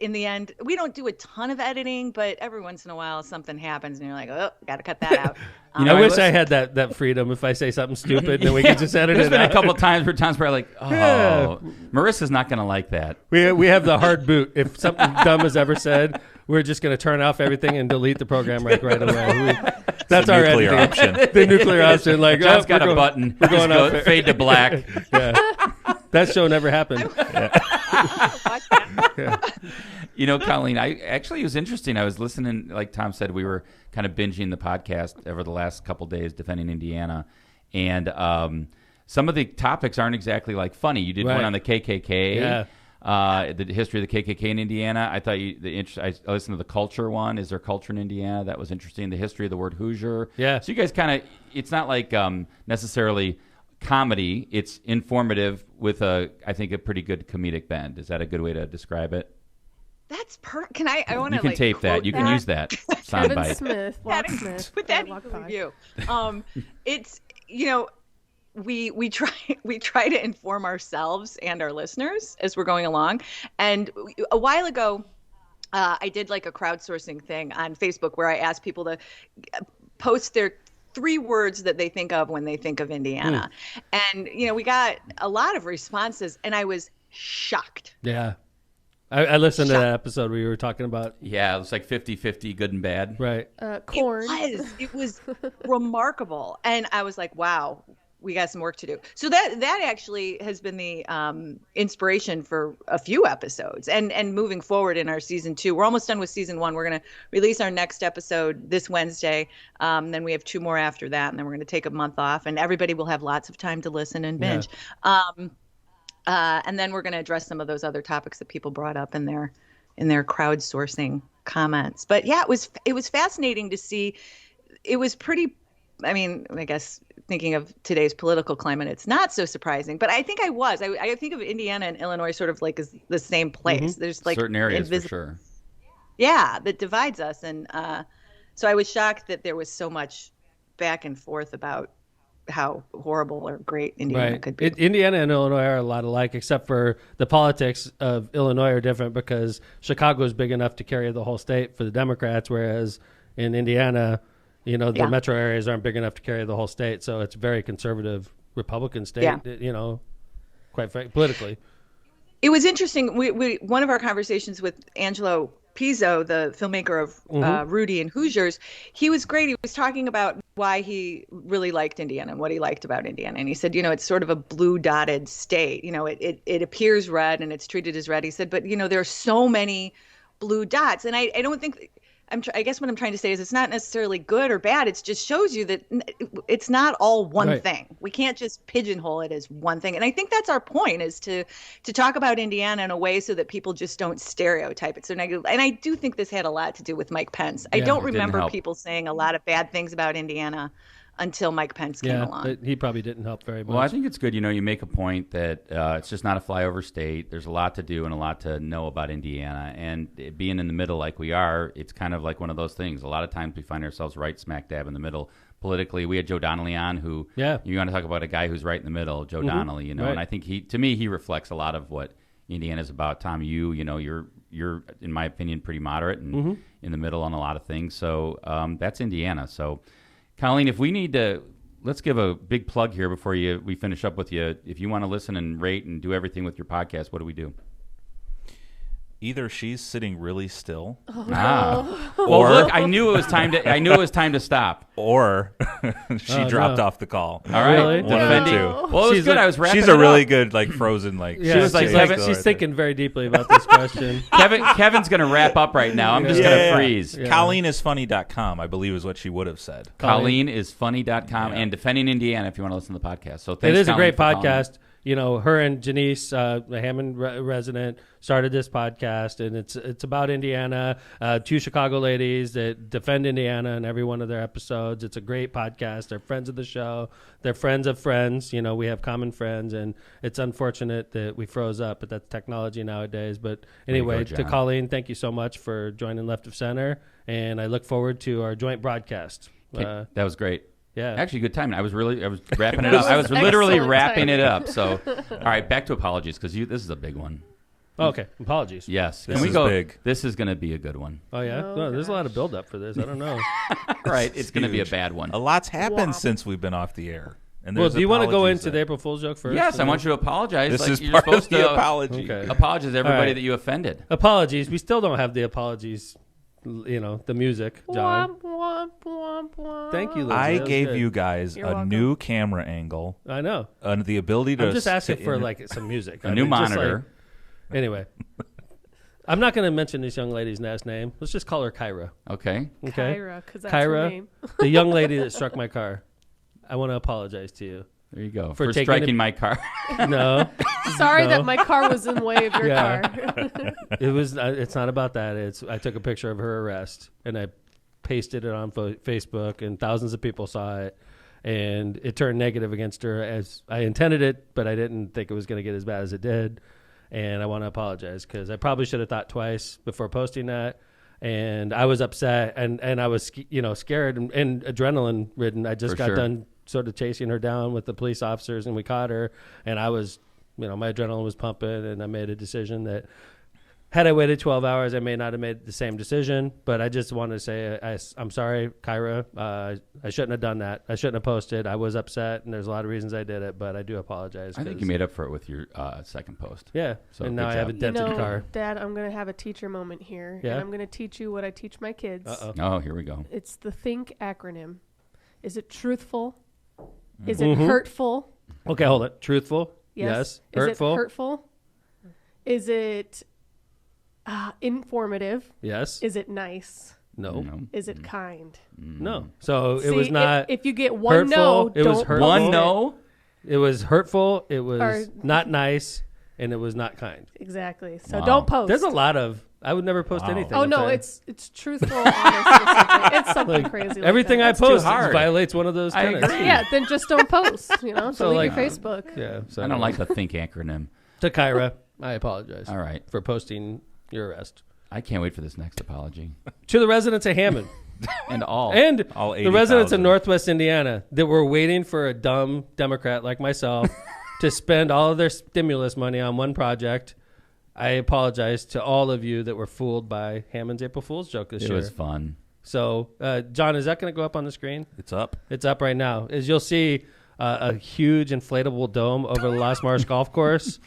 in the end, we don't do a ton of editing, but every once in a while something happens and you're like, oh, got to cut that out. I wish I had that freedom. If I say something stupid, then we can just edit it out. There's been a couple of times where Tom's probably like, Marissa's not going to like that. We have the hard boot. If something dumb is ever said, we're just going to turn off everything and delete the program right away. That's our nuclear option. The nuclear option. John's got a button. We're going off fade to black. Yeah. That show never happened. Colleen, it was interesting. I was listening, like Tom said, we were kind of binging the podcast over the last couple days defending Indiana. And some of the topics aren't exactly like funny. You did one on the KKK. Yeah. The history of the KKK in Indiana. I thought I listened to the culture one. Is there culture in Indiana? That was interesting. The history of the word Hoosier. Yeah. So you guys it's not like necessarily comedy. It's informative with I think a pretty good comedic bend. Is that a good way to describe it? That's Can I want to You can tape that. You can use that Kevin soundbite. Smith, Locksmith. Put that in the review. It's we try to inform ourselves and our listeners as we're going along. And a while ago, I did like a crowdsourcing thing on Facebook where I asked people to post their 3 words that they think of when they think of Indiana. And, we got a lot of responses, and I was shocked. Yeah. I listened to that episode where you were talking about. Yeah, it was like 50-50, good and bad. Right. Corn. It was remarkable. And I was like, wow, we got some work to do. So that actually has been the inspiration for a few episodes. And moving forward in our season 2, we're almost done with season 1. We're going to release our next episode this Wednesday. Then we have 2 more after that. And then we're going to take a month off. And everybody will have lots of time to listen and binge. Yeah. And then we're going to address some of those other topics that people brought up in their crowdsourcing comments. But yeah, it was fascinating to see. It was pretty. I mean, I guess thinking of today's political climate, it's not so surprising. But I think I think of Indiana and Illinois sort of like as the same place. Mm-hmm. There's like certain areas for sure. Yeah, that divides us, and so I was shocked that there was so much back and forth about how horrible or great Indiana could be. Indiana and Illinois are a lot alike, except for the politics of Illinois are different because Chicago is big enough to carry the whole state for the Democrats, whereas in Indiana, the metro areas aren't big enough to carry the whole state. So it's a very conservative Republican state, quite frankly, politically. It was interesting. We one of our conversations with Angelo Pizzo, the filmmaker of Rudy and Hoosiers, he was great. He was talking about why he really liked Indiana and what he liked about Indiana. And he said, it's sort of a blue dotted state. It appears red and it's treated as red. He said, but, there are so many blue dots. And I don't think I guess what I'm trying to say is it's not necessarily good or bad. It just shows you that it's not all one thing. We can't just pigeonhole it as one thing. And I think that's our point, is to talk about Indiana in a way so that people just don't stereotype it so negative. And I do think this had a lot to do with Mike Pence. I don't remember people saying a lot of bad things about Indiana until Mike Pence came along. But he probably didn't help very much. Well, I think it's good, you make a point that it's just not a flyover state. There's a lot to do and a lot to know about Indiana. And being in the middle like we are, it's kind of like one of those things. A lot of times we find ourselves right smack dab in the middle. Politically, we had Joe Donnelly on, who you want to talk about a guy who's right in the middle, Joe Donnelly, and I think he reflects a lot of what Indiana's about. Tom, you're in my opinion pretty moderate and in the middle on a lot of things. So that's Indiana. So Colleen, if we need to, let's give a big plug here before we finish up with you. If you want to listen and rate and do everything with your podcast, what do we do? Either she's sitting really still. Well, look, I knew it was time to stop. Or she dropped off the call. All right, really? Defending. Well, it was good. I was wrapping. She's a really good frozen She was she's thinking very deeply about this question. Kevin's going to wrap up right now. I'm just going to freeze. Yeah. ColleenIsFunny.com, I believe, is what she would have said. ColleenIsFunny.com and Defending Indiana if you want to listen to the podcast. So thanks, it is Colleen, a great podcast. Her and Janice, the Hammond resident, started this podcast, and it's about Indiana. 2 Chicago ladies that defend Indiana in every one of their episodes. It's a great podcast. They're friends of the show. They're friends of friends. We have common friends, and it's unfortunate that we froze up, but that's technology nowadays. But anyway, to Colleen, thank you so much for joining Left of Center, and I look forward to our joint broadcast. That was great. Yeah, actually, good timing. I was wrapping it up. I was literally wrapping it up. So, all right, back to apologies because this is a big one. Oh, okay, apologies. Yes, this is big. This is going to be a good one. Oh yeah, there's a lot of build up for this. I don't know. Right, it's going to be a bad one. A lot's happened since we've been off the air. And do you want to go into the April Fool's joke first? Yes, I want you to apologize. This is you're part supposed of the to apology. Okay. Apologize to everybody that you offended. Apologies. We still don't have the apologies. The music, John. Thank you, Lindsey. I gave you guys new camera angle. I know. And the ability to. I'm just asking for some music. A new monitor. Anyway. I'm not going to mention this young lady's last name. Let's just call her Kyra. Okay. Okay. Kyra, because that's her name. The young lady that struck my car. I want to apologize to you. There you go. For For taking striking my car. No, Sorry No. that my car was in the way of your Yeah. car. it was. It's not about that. I took a picture of her arrest and I pasted it on Facebook, and thousands of people saw it, and it turned negative against her as I intended it, but I didn't think it was going to get as bad as it did. And I want to apologize because I probably should have thought twice before posting that. And I was upset and I was, scared and adrenaline ridden. I just For got sure. done sort of chasing her down with the police officers, and we caught her. And I was, my adrenaline was pumping, and I made a decision that had I waited 12 hours, I may not have made the same decision. But I just want to say I'm sorry, Kyra. I shouldn't have done that. I shouldn't have posted. I was upset, and there's a lot of reasons I did it, but I do apologize. I think you made up for it with your second post. Yeah, So and now good I have a job. dented car. Dad, I'm going to have a teacher moment here. Yeah? And I'm going to teach you what I teach my kids. Uh-oh. Oh, here we go. It's the THINK acronym. Is it truthful? Is it hurtful? Okay, hold it. Truthful? Yes. Hurtful? Is it hurtful? Is it informative? Yes. Is it nice? No. No. Is it kind? No. So it See, was not. If you get one hurtful, no, it was don't hurtful. One post it. no. It was hurtful. It was Or- not nice, and it was not kind. Exactly. So Wow. don't post. There's a lot of. I would never post Wow. anything. Oh if no, I- it's truthful, honest. Or something. It's something like, crazy. Like everything that. I That's too post hard. violates one of those I tenets. agree. Yeah, then just don't post. Delete like- your Facebook. Yeah. So I don't like the think acronym. to Kyra. I apologize. All right. For posting your arrest. I can't wait for this next apology. To the residents of Hammond And all. and All the residents of 80,000. Northwest Indiana that were waiting for a dumb Democrat like myself to spend all of their stimulus money on one project. I apologize to all of you that were fooled by Hammond's April Fool's joke this It year. was fun. So, John, is that going to go up on the screen? It's up. It's up right now. As you'll see, a huge inflatable dome over the Lost Marsh Golf Course.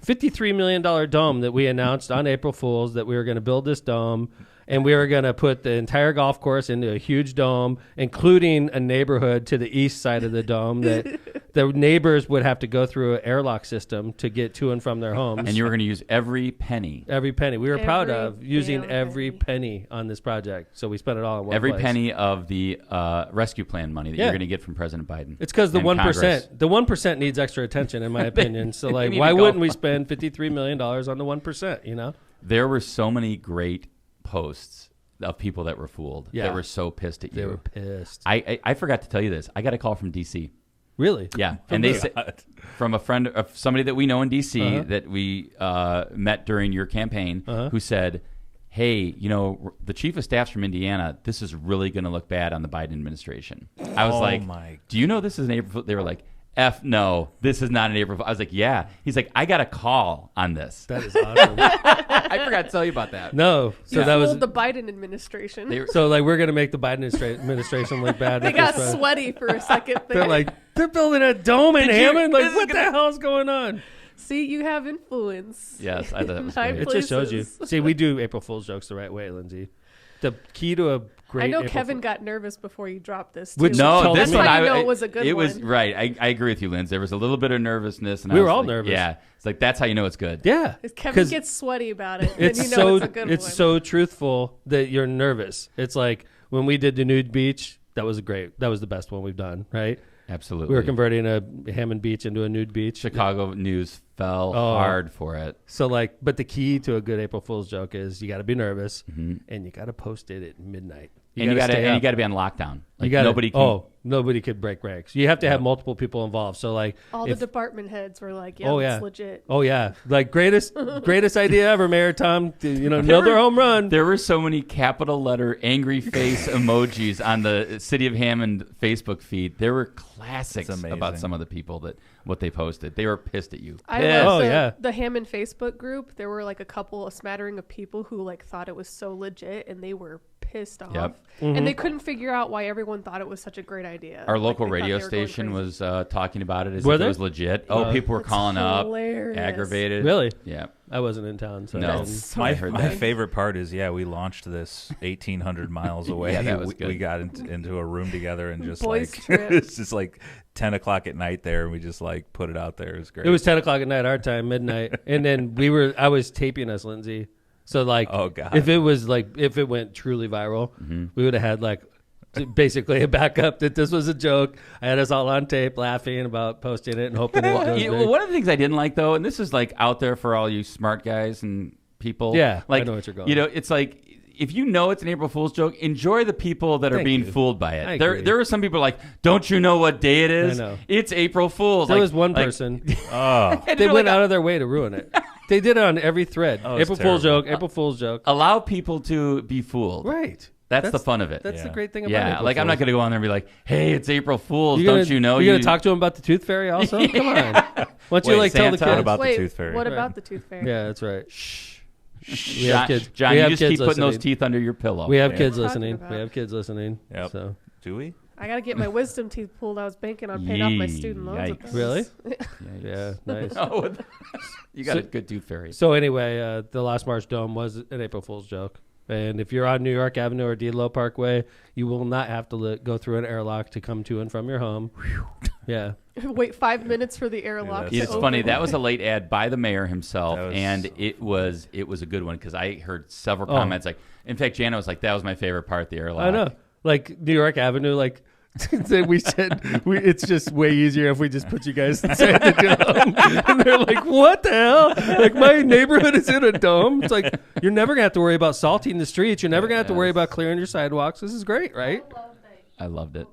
$53 million dome that we announced on April Fool's that we were going to build this dome, and we were going to put the entire golf course into a huge dome, including a neighborhood to the east side of the dome that the neighbors would have to go through an airlock system to get to and from their homes. And you were going to use every penny. Every penny. We were proud Every of using damn every penny on this project. So we spent it all in one Every place. penny of the rescue plan money that Yeah. you're going to get from President Biden. It's because the and 1%. Congress. The 1% needs extra attention, in my opinion. So, like, need why to go wouldn't we spend $53 million on the 1%? You know? There were so many great posts of people that were fooled. Yeah. That were so pissed at you. They were pissed. I forgot to tell you this. I got a call from D.C. Really? Yeah, and they said from a friend of somebody that we know in D.C. Uh-huh. that we met during your campaign, Uh-huh. who said, "Hey, the chief of staff's from Indiana. This is really going to look bad on the Biden administration." I was like, my. "Do you know this is an April Fool?" They were like, "F no, this is not an April Fool." I was like, "Yeah." He's like, "I got a call on this." That is awesome. I forgot to tell you about that. No. So You that was. fooled the Biden administration. They were- So, like, we're going to make the Biden administration look bad. They with got this, sweaty for a second there. They're like, they're building a dome in Did you- Hammond? Like, this is what the gonna- hell's going on? See, you have influence. Yes, I thought that was High great. It just shows you. places. See, we do April Fool's jokes the right way, Lindsay. The key to a great I know April Kevin Fool- got nervous before you dropped this. Which- too. No, That's this why one you know it was a good It one. was right. I agree with you, Linz. There was a little bit of nervousness, and We I were was all like, nervous. Yeah, it's like that's how you know it's good. Yeah. If Kevin 'Cause gets sweaty about it, then it's you know so it's a good it's one. so truthful that you're nervous. It's like when we did the nude beach, that was the best one we've done, right? Absolutely. We were converting a Hammond beach into a nude beach. Chicago news fell Oh. hard for it. So, like, but the key to a good April Fool's joke is you got to be nervous Mm-hmm. and you got to post it at midnight. And you got stay up. to be on lockdown. Like You gotta- nobody can. nobody could break ranks. You have to have multiple people involved. So, like, All if- the department heads were like, "Yeah, Oh, that's yeah. legit." oh yeah, like greatest idea ever, Mayor Tom. Another home run. There were so many capital letter angry face emojis on the City of Hammond Facebook feed. There were classics That's amazing. about some of the people what they posted. They were pissed at you. I Pissed. love Oh, yeah. the Hammond Facebook group. There were like a smattering of people who like thought it was so legit, and they were pissed off, Yep. and they couldn't figure out why everyone thought it was such a great idea. Our Like, local they thought radio they were going station crazy. was talking about it as Were if they? it was legit. Oh, people were That's calling hilarious. up, aggravated. Really? Yeah. I wasn't in town, so No. I didn't- That's so My heard my that. favorite part is we launched this 1,800 miles away. Yeah, that was we good. got into a room together and just Boys like trip. it's just like 10 o'clock at night there, and we just like put it out there. It was great. It was 10 o'clock at night, our time, midnight, and then I was taping us, Lindsay, So like, Oh, God. if it went truly viral, we would have had like basically a backup that this was a joke. I had us all on tape laughing about posting it and hoping it goes big. One of the things I didn't like though, and this is like out there for all you smart guys and people. Yeah, like, I know what you're going. It's like, if you know it's an April Fool's joke, enjoy the people that are Thank being you. fooled by it. I There agree. are some people like, don't you know what day it is? I know. It's April Fool's. There Like- was one like- person. Oh, and They they're went like, out of their way to ruin it. They did it on every thread. Oh, it's April Fool's terrible. joke. April Fool's joke. allow people to be fooled. Right. That's the fun of it. That's the Yeah. great thing about Yeah, April like I'm not Fool's. going to go on there and be like, hey, it's April Fool's. You're Don't you know? You're gonna talk to him about the tooth fairy also? Come on. Why don't you Wait, like tell the Santa? kids? What about the Wait, tooth fairy? what Right. about the tooth fairy? Yeah, that's right. We John, have kids. John we you have just kids keep putting those listening. teeth under your pillow. We have Yeah. kids What are you talking listening. about? We have kids listening. Yep. So Do we? I got to get my wisdom teeth pulled. I was banking on paying off my student loans. with Yikes. those. Really? Yikes. yeah, nice. Oh, you got So- a good tooth fairy. So anyway, the Lost March Dome was an April Fool's joke. And if you're on New York Avenue or D'Lo Parkway, you will not have to go through an airlock to come to and from your home. Yeah. Wait 5 minutes for the airlock that's- to It's open. funny. That was a late ad by the mayor himself, That was and so it was a good one because I heard several Oh. comments. Like, in fact, Jana was like, "That was my favorite part." The airlock. I know. Like New York Avenue, like we said, it's just way easier if we just put you guys inside the dome. And they're like, what the hell? Like, my neighborhood is in a dome. It's like, you're never going to have to worry about salting the streets. You're never going to have to worry about clearing your sidewalks. This is great, right? I loved it.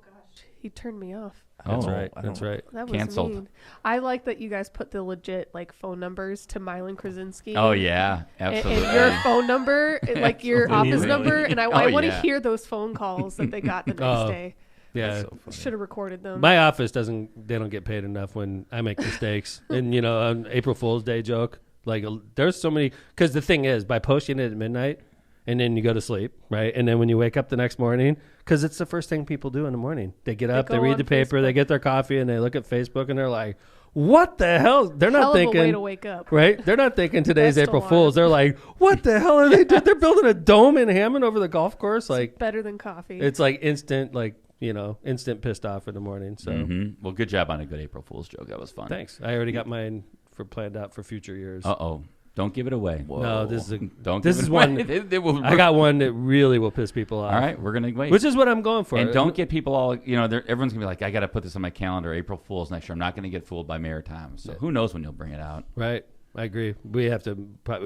He turned me off. That's Oh, right. I That's don't- right. That was Canceled. mean. I like that you guys put the legit like phone numbers to Mylan Krasinski. Oh yeah, And absolutely. your phone number, like your office Really? number, and I Oh, want to yeah. hear those phone calls that they got the next Oh. day. Yeah. Should have recorded them. My office they don't get paid enough when I make mistakes. And, on April Fool's Day joke, like there's so many, because the thing is, by posting it at midnight and then you go to sleep, right? And then when you wake up the next morning, because it's the first thing people do in the morning. They get up, they go read on the paper, Facebook. they get their coffee, and they look at Facebook and they're like, what the hell? They're Hell not of a way thinking, to wake up. right? They're not thinking today's Best April alarm. Fool's. They're like, what the hell are they doing? They're building a dome in Hammond over the golf course. Like, Better than coffee. it's like instant, instant pissed off in the morning. So Well, good job on a good April Fool's joke. That was fun. thanks. I already got mine planned out for future years. Oh, don't give it away. No, this is Don't. this give is it away. one- They will. I got one that really will piss people off. All right, we're gonna wait. Which is what I'm going for. And don't get people all, everyone's going to be like, I got to put this on my calendar, April Fool's next year. I'm not going to get fooled by Mayor Tom. So who knows when you'll bring it out. Right. I agree. We have to.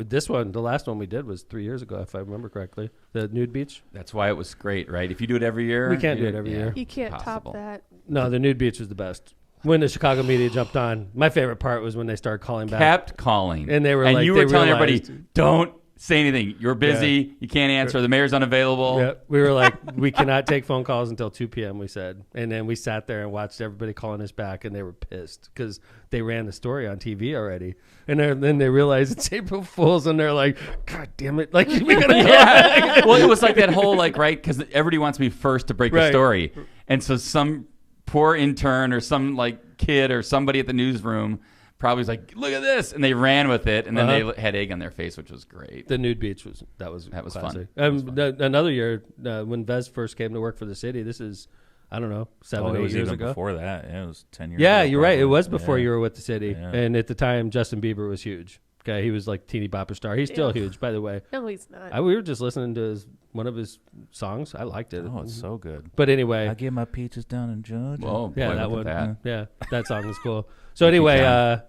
This one, the last one we did was 3 years ago, if I remember correctly. The nude beach. That's why it was great, right? If you do it every year. We can't do it every year. you can't impossible. top that. No, the nude beach was the best. When the Chicago media jumped on, my favorite part was when they started calling back. Kept calling. And they were and like, you they were telling realized- everybody, don't say anything. You're busy. You can't answer. The mayor's unavailable. Yeah, we were like, we cannot take phone calls until 2 p.m., we said. And then we sat there and watched everybody calling us back, and they were pissed because they ran the story on TV already. And then they realized it's April Fool's, and they're like, God damn it. Like, we got to Yeah. Well, it was like that whole, right? Because everybody wants to be first to break the Right. story. And so some poor intern or some, kid or somebody at the newsroom probably was like, look at this. And they ran with it. And then they had egg on their face, which was great. The nude beach was fun. classic. Another year when Vez first came to work for the city, this is, I don't know, 7 it 8 was years even ago. before that. Yeah, it was 10 years Yeah, ago, you're right. It probably. was before Yeah. you were with the city. Yeah. And at the time, Justin Bieber was huge. Okay, he was like teeny bopper star. He's still Yeah. huge, by the way. No, he's not. We were just listening to one of his songs. I liked it. Oh, it's so good. But anyway, I get my peaches down in Georgia. Whoa, boy, yeah, look that at one. that. Yeah, that song was cool. So anyway, John.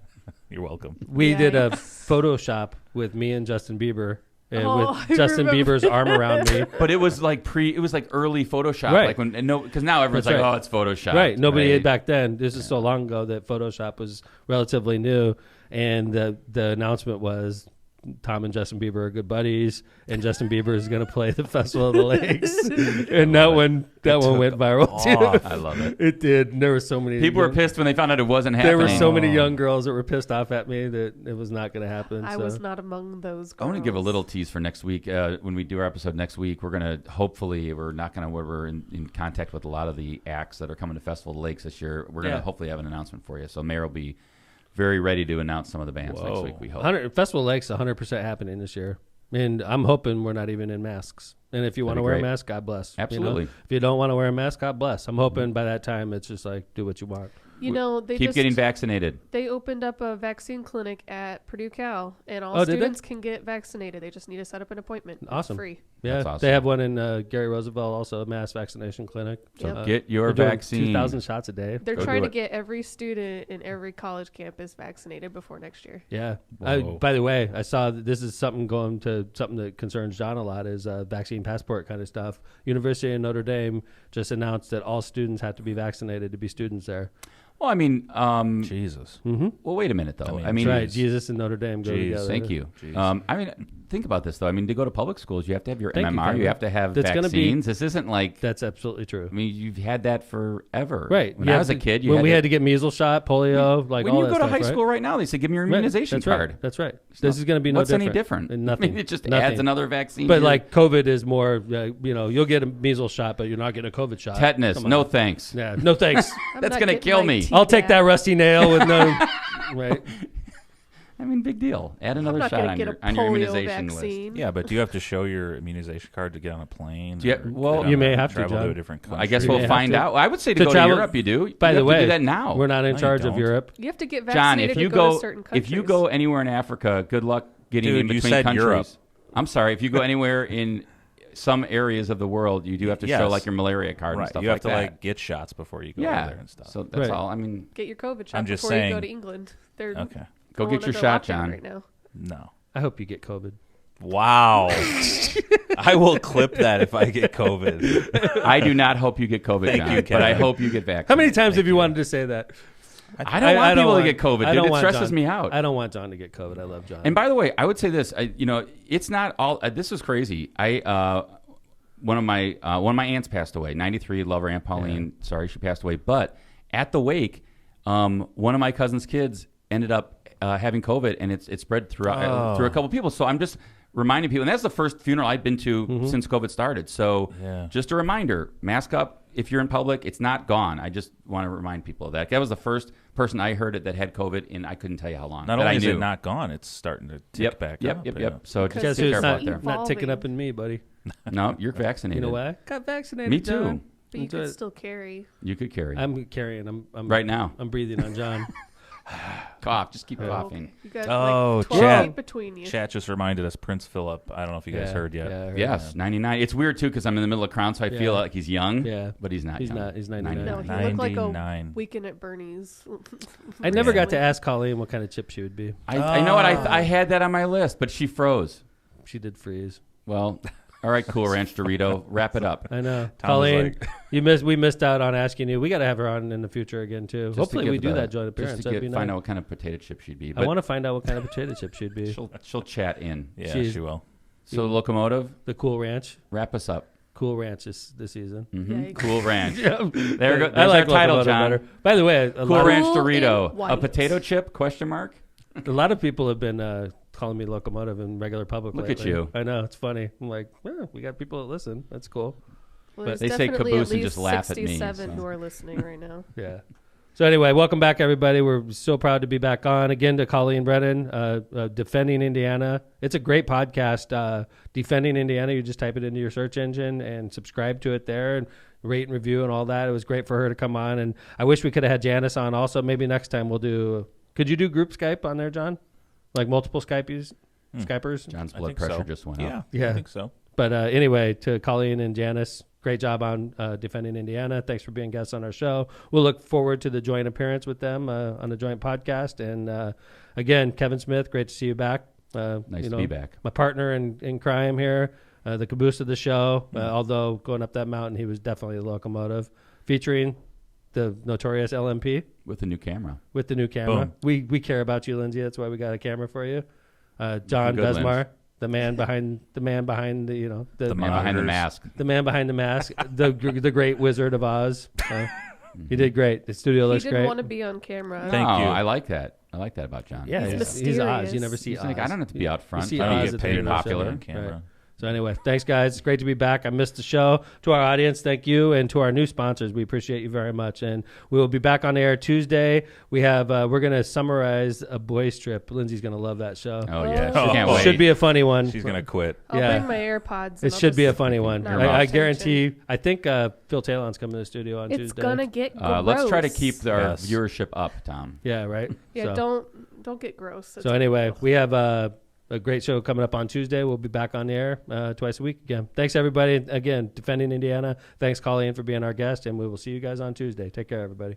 You're welcome. we Yeah, did a yeah. Photoshop with me and Justin Bieber, Oh, I with Justin remember Bieber's arm around me. But it was early Photoshop. Right. Because now everyone's That's like, right. oh, it's Photoshop. Right. Nobody right? had back then. This is so long ago that Photoshop was relatively new. And the announcement was Tom and Justin Bieber are good buddies, and Justin Bieber is going to play the Festival of the Lakes. And that one went viral too. I love it. It did. And there were so many People were pissed when they found out it wasn't happening. There were so many young girls that were pissed off at me that it was not going to happen. I was not among those girls. I want to give a little tease for next week. When we do our episode next week, we're going to hopefully, we're in contact with a lot of the acts that are coming to Festival of the Lakes this year. We're going to hopefully have an announcement for you. So Mayor will be very ready to announce some of the bands next week, we hope. Festival of Lakes 100% happening this year. And I'm hoping we're not even in masks. And if you want to That'd be wear a great. mask, God bless. Absolutely. If you don't want to wear a mask, God bless. I'm hoping by that time it's just like, do what you want. You know, they keep just getting vaccinated. They opened up a vaccine clinic at Purdue Cal, and all Oh, did they? students can get vaccinated. They just need to set up an appointment. Awesome. It's free. Yeah, That's awesome. they have one in Gary Roosevelt, also a mass vaccination clinic. So Yep. get your They're doing vaccine. 2,000 shots a day. They're Go trying do to it. get every student in every college campus vaccinated before next year. Yeah. Whoa. By the way, I saw that this is something that concerns John a lot is vaccine passport kind of stuff. University of Notre Dame just announced that all students have to be vaccinated to be students there. Well, I mean, Jesus. Mm-hmm. well, wait a minute, though. I I mean, mean, Right. Jesus and Notre Dame go Jeez. together. thank you. Jeez. I mean, think about this, though. I mean, to go to public schools, you have to have your Thank you, MMR. Cameron. You have to have That's gonna be- vaccines. This isn't like, That's absolutely true. I mean, you've had that forever. Right. When You I have was a to- kid, when we had to get measles shot, polio, like when all you that go to stuff, high right? school right now, they say, give me your Right. immunization That's card. Right. That's right. This is going to be no What's different. any different? Nothing. I mean, it just Nothing. adds another vaccine. But to your- like COVID is more, you'll get a measles shot, but you're not getting a COVID shot. tetanus, Come on. no thanks. Yeah, no thanks. I'm That's not gonna getting kill my me. teeth I'll take that back. rusty nail with no. Right. I mean, big deal. Add I'm another not shot going to on get your, a on your polio immunization list. vaccine. Yeah, but do you have to show your immunization card to get on a plane? Yeah, or well, get on you may have to, travel John. a different country? I guess You we'll may have find to. out. I would say to To go travel- to Europe, you do. By You the have way, to do that now. we're not in No, you charge of don't. Europe. You have to get John, vaccinated if to you go to go, certain if countries. you go anywhere in Africa, good luck getting Dude, in you between said countries. Europe. I'm sorry. If you go anywhere in some areas of the world, you do have to show Yes. like your malaria card and Right, stuff you have like to that. like get shots before you go over Yeah. there and stuff. So that's Right. all. I mean, Get your COVID shot I'm just before you go saying- to England. They're Okay. go going get your under shot, lockdown John. right now. No. I hope you get COVID. Wow. I will clip that if I get COVID. I do not hope you get COVID, Thank John, you, but I Kevin. hope you get vaccinated. How many times have you wanted to say that? I don't want people to get COVID, I dude. don't It want stresses John- me out. I don't want John to get COVID. I love John. And by the way, I would say this. It's not all. This is crazy. One of my aunts passed away. 93, love her, Aunt Pauline. Yeah. Sorry, she passed away. But at the wake, one of my cousin's kids ended up having COVID, and it spread throughout through a couple people. So I'm just reminding people, and that's the first funeral I've been to since COVID started. So just a reminder: mask up if you're in public. It's not gone. I just want to remind people of that. That was the first person I heard that had COVID, and I couldn't tell you how long. Not that only I is knew. it not gone, it's starting to tick back up. Yep. So Because just Guess be who's careful not, out there. not ticking Evolving. up in me, buddy? No, you're vaccinated. You know why? Got vaccinated. Me too. John. But you Into could it. still carry. You could carry. I'm carrying. I'm Right now. I'm breathing on John. Cough. Just keep Oh, coughing. okay. You got Oh, like 12 chat. feet between you. Chat just reminded us Prince Philip. I don't know if you guys heard yet. Yeah, I heard Yes, 99. It's weird, too, because I'm in the middle of Crown, so I feel Yeah. like he's young. Yeah. But he's not He's young. not. He's 99. No, he looked like a 99. Weekend at Bernie's. I never got to Recently. ask Colleen what kind of chip she would be. I know what I had that on my list, but she froze. She did freeze. Well, all right, Cool Ranch Dorito. Wrap it up. I know. Tom was Colleen, like- we missed out on asking you. We got to have her on in the future again too. Just to Hopefully give we do the- that joint appearance. Just to That'd be find nice. out what kind of potato chip she'd be. I But want to find out what kind of potato chip she'd be. she'll chat in. Yeah, She's- she will. So, Locomotive, The Cool Ranch. wrap us up. Cool Ranch is this season. Mhm. Yeah, you- Cool Ranch. Yeah. There go. I There's like our title, Locomotive John. better. By the way, Cool Ranch Cool Dorito. and A white. potato chip? Question mark. a lot of people have been calling me Locomotive in regular public. Look at lately. you. I know it's funny. I'm like, we got people that listen. That's cool. Well, But there's they say definitely caboose at and least just laugh at me, 67 so. who are listening right now. Yeah. So anyway, welcome back, everybody. We're so proud to be back on again to Colleen Brennan, Defending Indiana. It's a great podcast, Defending Indiana. You just type it into your search engine and subscribe to it there and rate and review and all that. It was great for her to come on, and I wish we could have had Janice on also. Maybe next time we'll do. Could you do group Skype on there, John? Like multiple Skypers? John's I blood think pressure so. just went Yeah, up. Yeah. I think so. But anyway, to Colleen and Janice, great job on Defending Indiana. Thanks for being guests on our show. We'll look forward to the joint appearance with them on the joint podcast. And again, Kevin Smith, great to see you back. Nice to be back. My partner in crime here, the caboose of the show. Although going up that mountain, he was definitely the locomotive, featuring the notorious LMP With a new camera. with the new camera. Boom. We care about you, Lindsey. That's why we got a camera for you. John Good, Besmar, Linz. the man behind the The man behind the monitors. mask. the man behind the mask, the great Wizard of Oz. He did great. The studio He looks didn't great. want to be on camera. Thank Oh, you. I like that. I like that about John. Yeah, He's he's Oz. You mysterious. never see He's Oz. like, I don't have to be out front. see I I don't Oz don't get at get the paid paid enough to be popular. on camera. Right. So anyway, thanks guys. It's great to be back. I missed the show. To our audience, thank you, and to our new sponsors, we appreciate you very much. And we will be back on air Tuesday. We have we're gonna summarize a boys trip. Lindsay's gonna love that show. Oh yeah, Oh. she can't wait. Should be a funny one. She's gonna quit. I'll Yeah. bring my AirPods. It should be a funny one. not I pay guarantee. I think Phil Talon's coming to the studio on It's Tuesday. gonna get gross. Let's try to keep our Yes. viewership up, Tom. Yeah, right. Yeah, So- don't get gross. It's So anyway, we have a great show coming up on Tuesday. We'll be back on the air twice a week again. Thanks, everybody. Again, Defending Indiana. Thanks, Colleen, for being our guest, and we will see you guys on Tuesday. Take care, everybody.